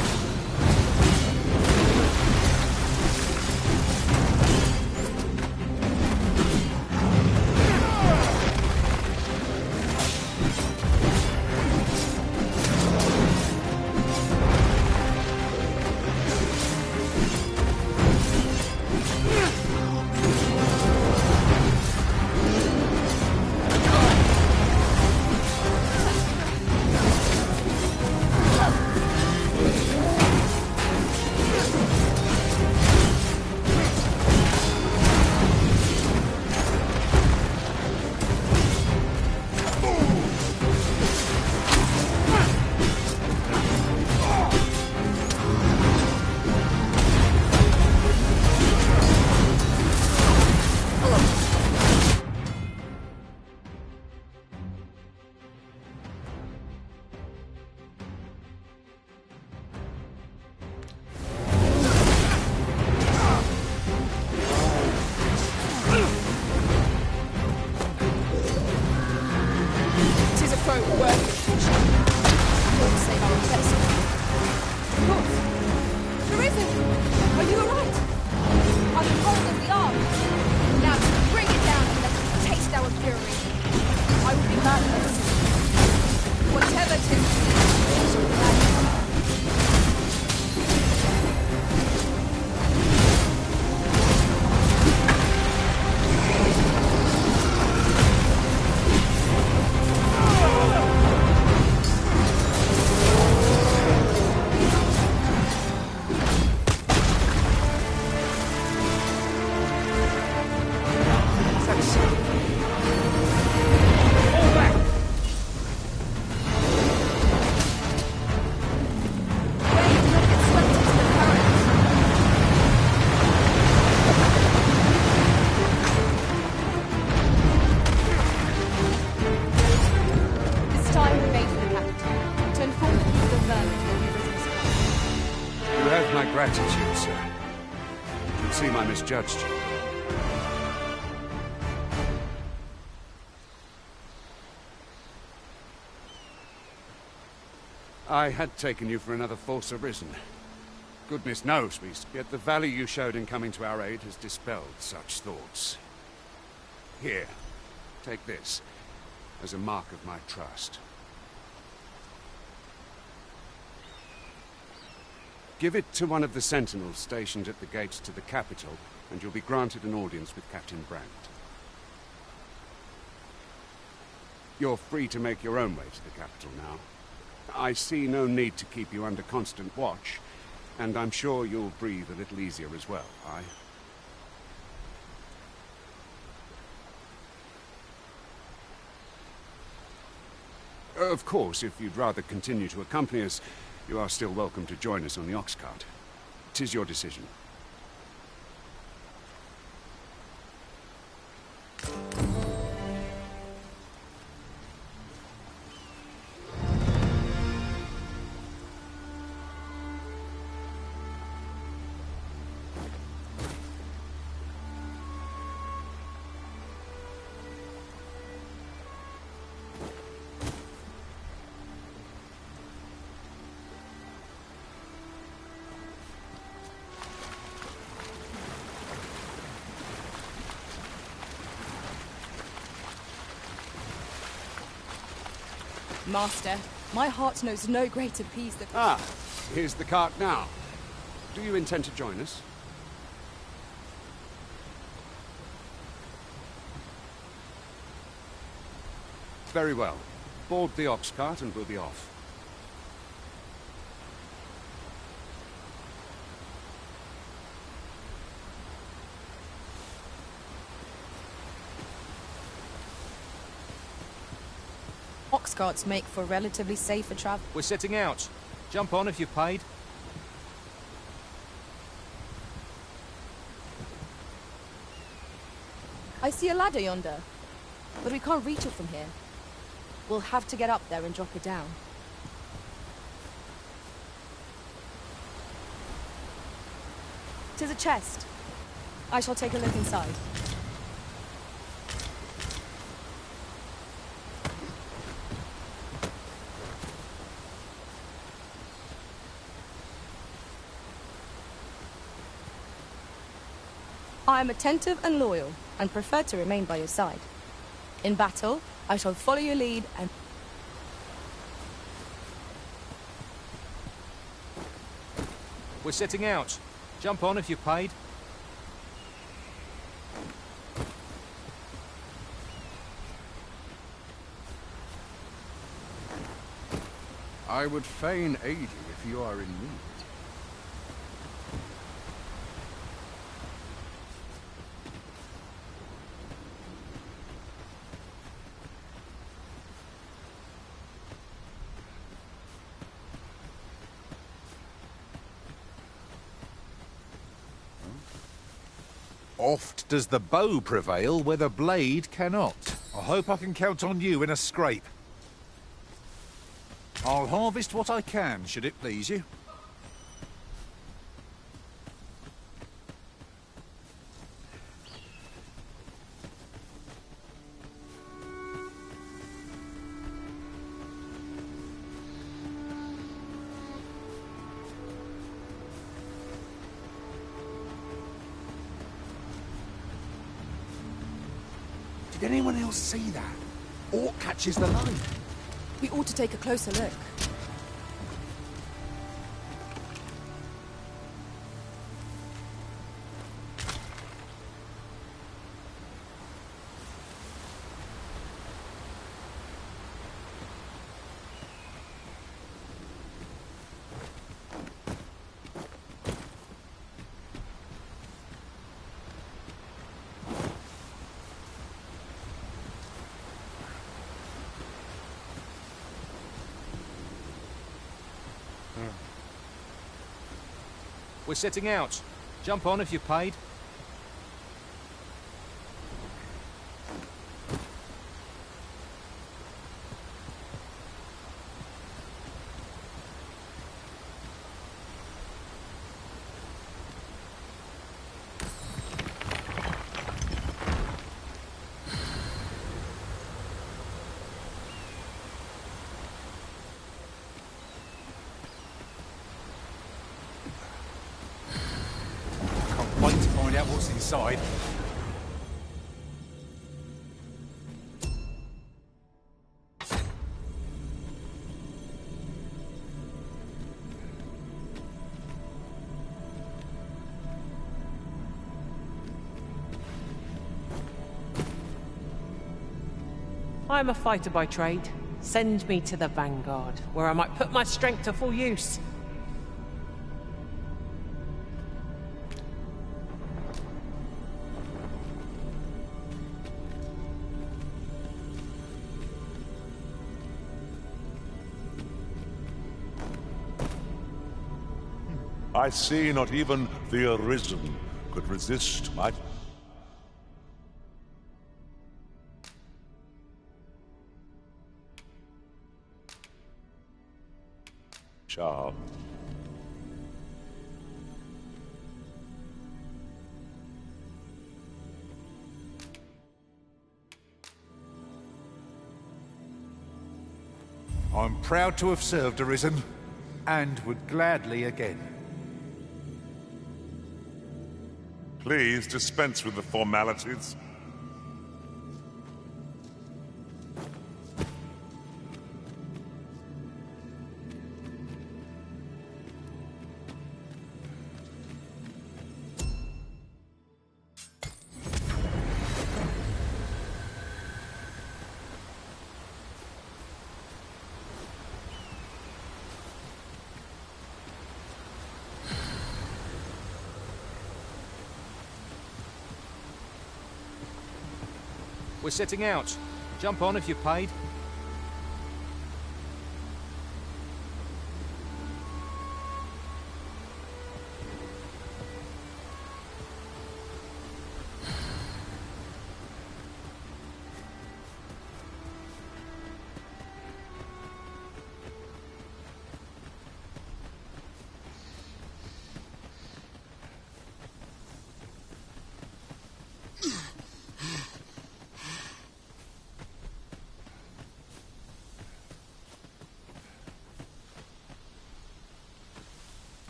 Gratitude, sir. You seem I misjudged you. I had taken you for another false arisen. Goodness knows, yet the valor you showed in coming to our aid has dispelled such thoughts. Here, take this, as a mark of my trust. Give it to one of the sentinels stationed at the gates to the capital, and you'll be granted an audience with Captain Brandt. You're free to make your own way to the capital now. I see no need to keep you under constant watch, and I'm sure you'll breathe a little easier as well, aye? Of course, if you'd rather continue to accompany us, you are still welcome to join us on the ox cart. 'Tis your decision. Master, my heart knows no greater peace than... Ah, here's the cart now. Do you intend to join us? Very well. Board the ox cart and we'll be off. Ox carts make for relatively safer travel. We're setting out. Jump on if you've paid. I see a ladder yonder, but we can't reach it from here. We'll have to get up there and drop it down. "'Tis a chest. I shall take a look inside. I am attentive and loyal, and prefer to remain by your side. In battle, I shall follow your lead and... We're setting out. Jump on if you're paid. I would fain aid you if you are in need. Oft does the bow prevail where the blade cannot. I hope I can count on you in a scrape. I'll harvest what I can, should it please you. Did anyone else see that? Orc catches the line. We ought to take a closer look. We're setting out. Jump on if you're paid. Wait to find out what's inside. I am a fighter by trade. Send me to the vanguard, where I might put my strength to full use. I see not even the Arisen could resist my... charm. I'm proud to have served Arisen, and would gladly again. Please dispense with the formalities. We're setting out. Jump on if you're paid.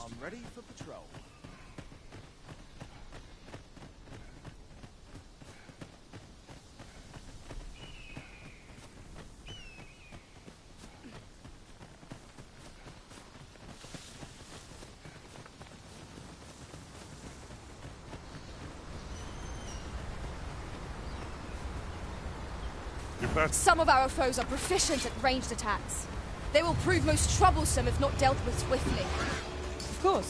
I'm ready for patrol. Some of our foes are proficient at ranged attacks. They will prove most troublesome if not dealt with swiftly. Of course.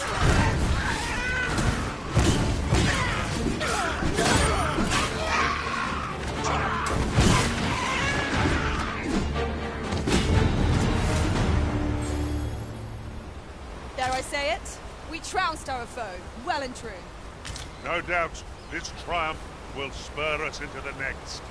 Dare I say it? We trounced our foe, well and true. No doubt, this triumph will spur us into the next.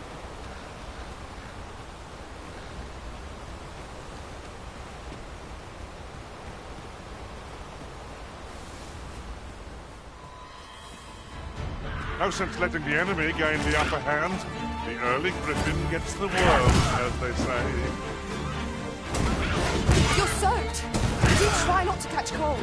No sense letting the enemy gain the upper hand. The early griffin gets the worm, as they say. You're soaked! Do try not to catch cold.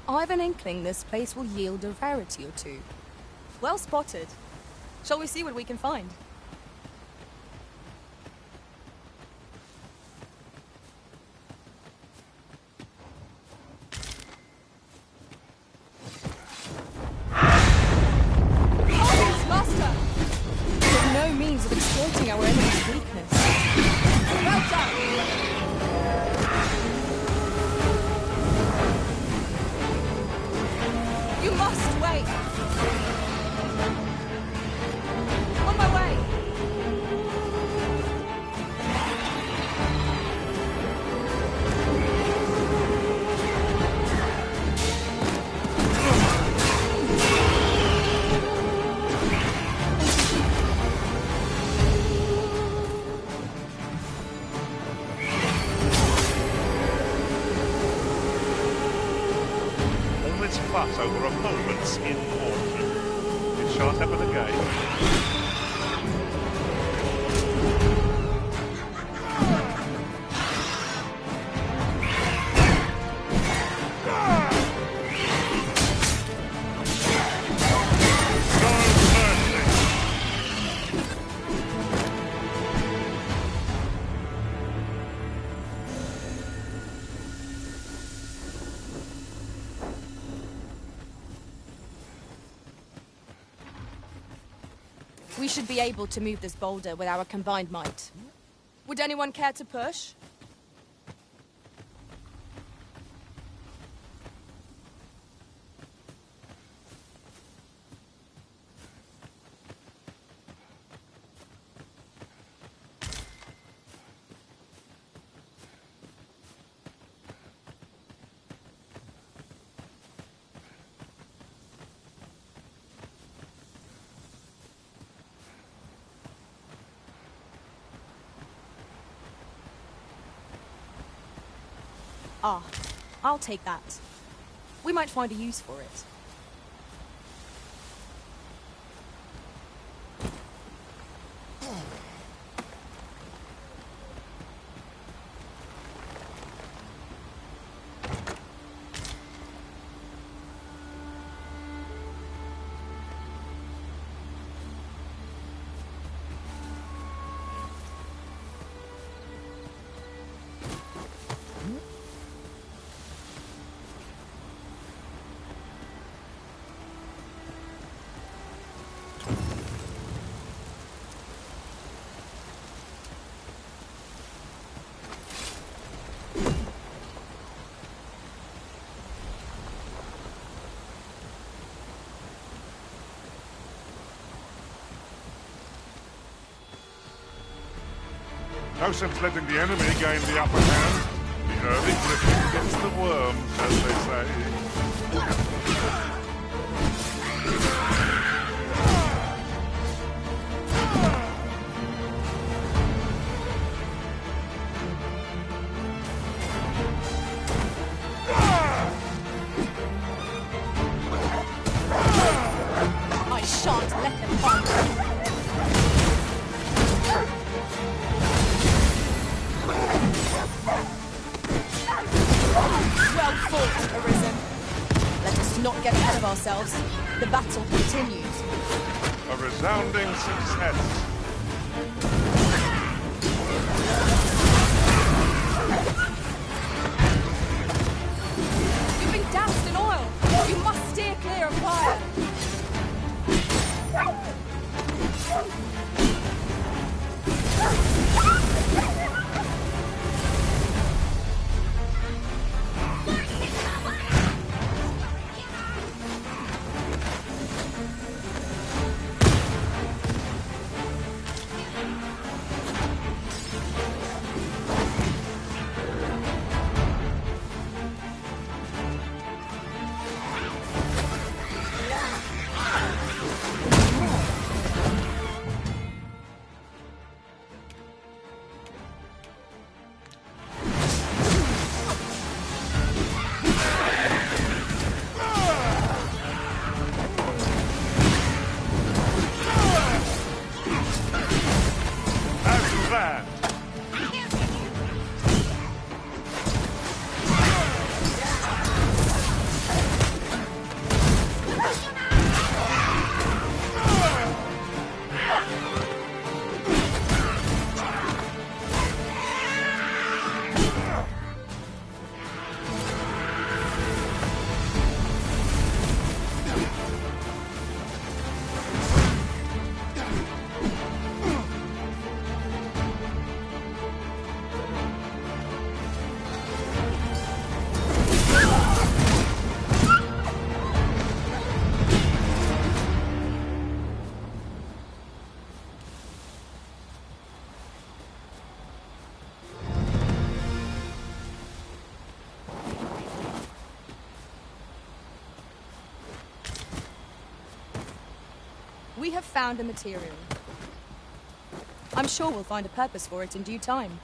I've an inkling this place will yield a rarity or two. Well spotted. Shall we see what we can find? Oh, Master! There's no means of exploiting our enemy's weakness. Well done! You must wait! On my way! Fuss over a moment's infortune. It shan't happen again. We should be able to move this boulder with our combined might. Would anyone care to push? Ah, I'll take that. We might find a use for it. No sense letting the enemy gain the upper hand. The early griffin gets the worms, as they say. I shan't let them find me. Well fought, Arisen. Let us not get ahead of ourselves. The battle continues. A resounding success. You've been doused in oil. You must steer clear of fire. We have found a material. I'm sure we'll find a purpose for it in due time.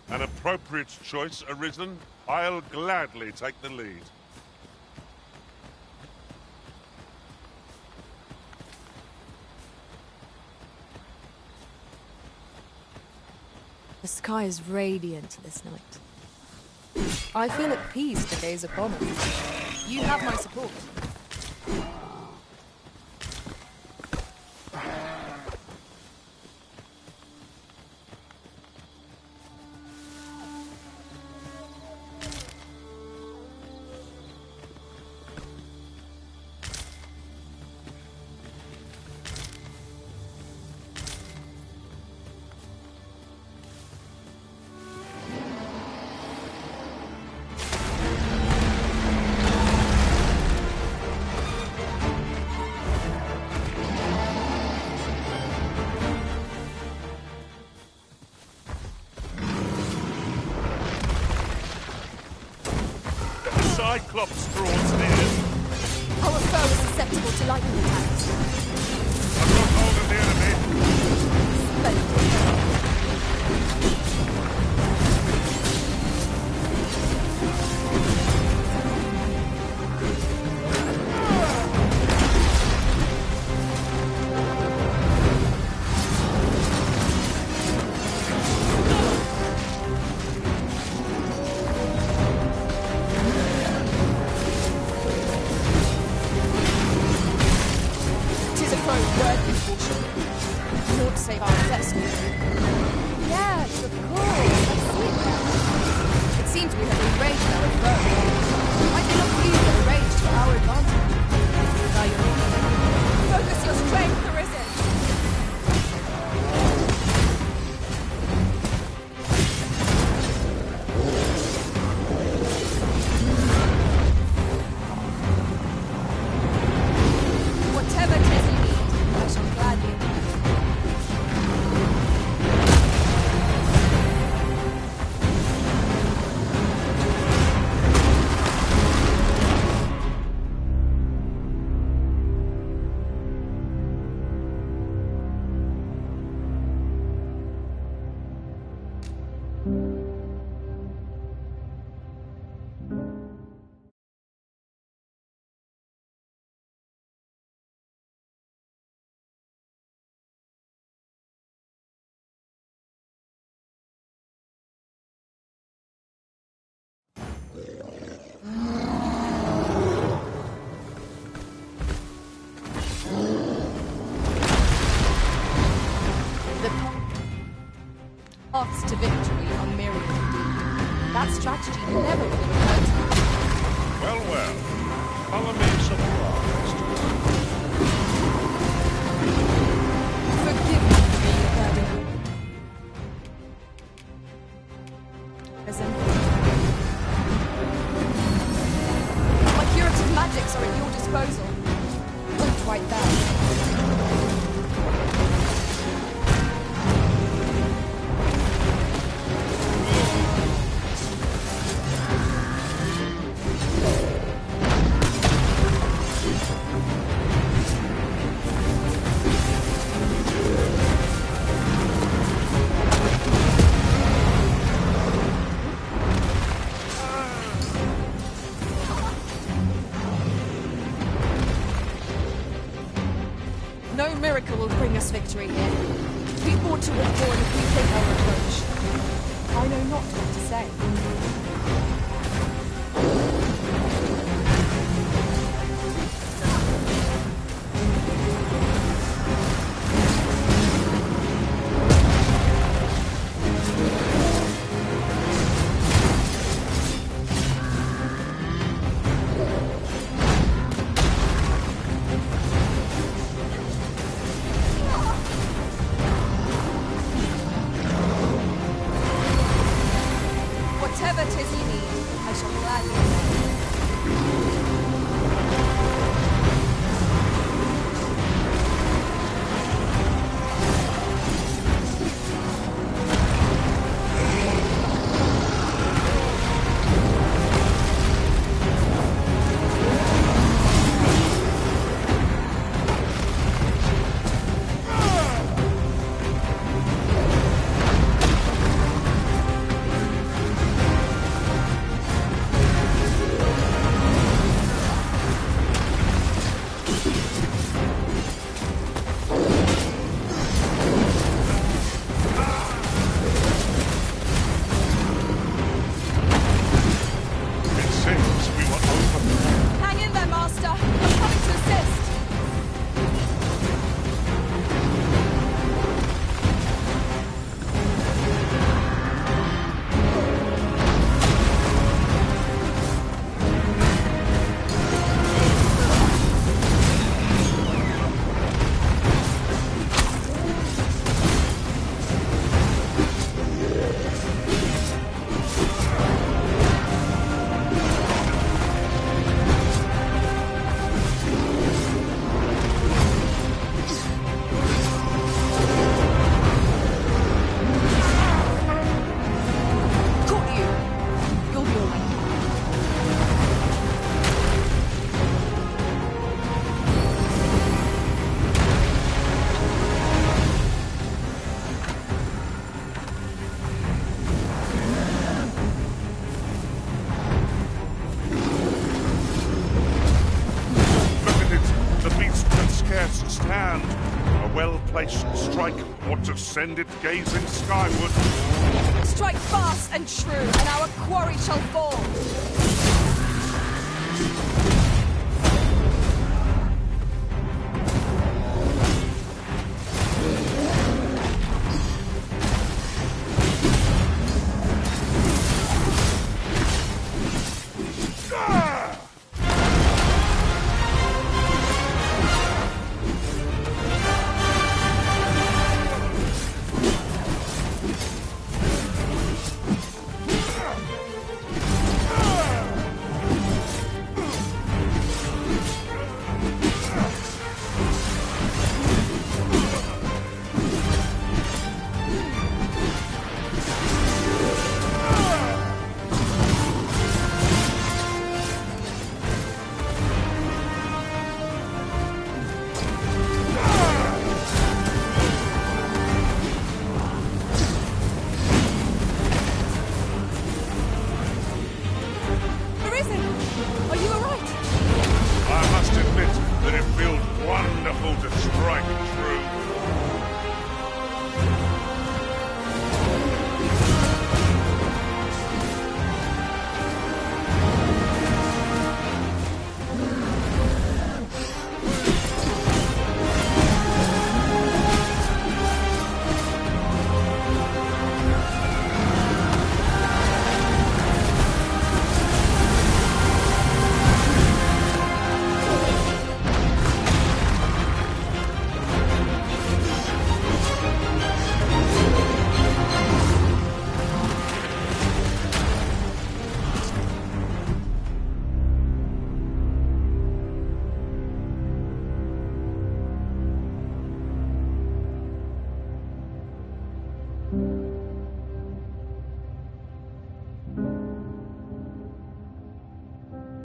An appropriate choice, Arisen. I'll gladly take the lead. The sky is radiant this night. I feel at peace to gaze upon it. You have my support. Cyclops draws near. Our foe is susceptible to lightning attacks. I've got hold of the enemy. Splendid. Save our destiny. Yes, of course. I've seen that. It seems we have enraged our foe. I do not feel the rage to our advantage. By your means, focus your strength, Arisen. Paths to victory are myriad indeed. That strategy never would have occurred to me. Well, well. Follow me surprised. Forgive me for being a burden. Prison. My curative magics are at your disposal. Look right there. No miracle will bring us victory here. We ought to withdraw and rethink our approach. I know not what to say. Whatever 'tis you need, I shall gladly obey. Hang in there, Master. I'm coming to assist. Stand. A well-placed strike ought to send it gazing skyward. Strike fast and true, and our quarry shall fall.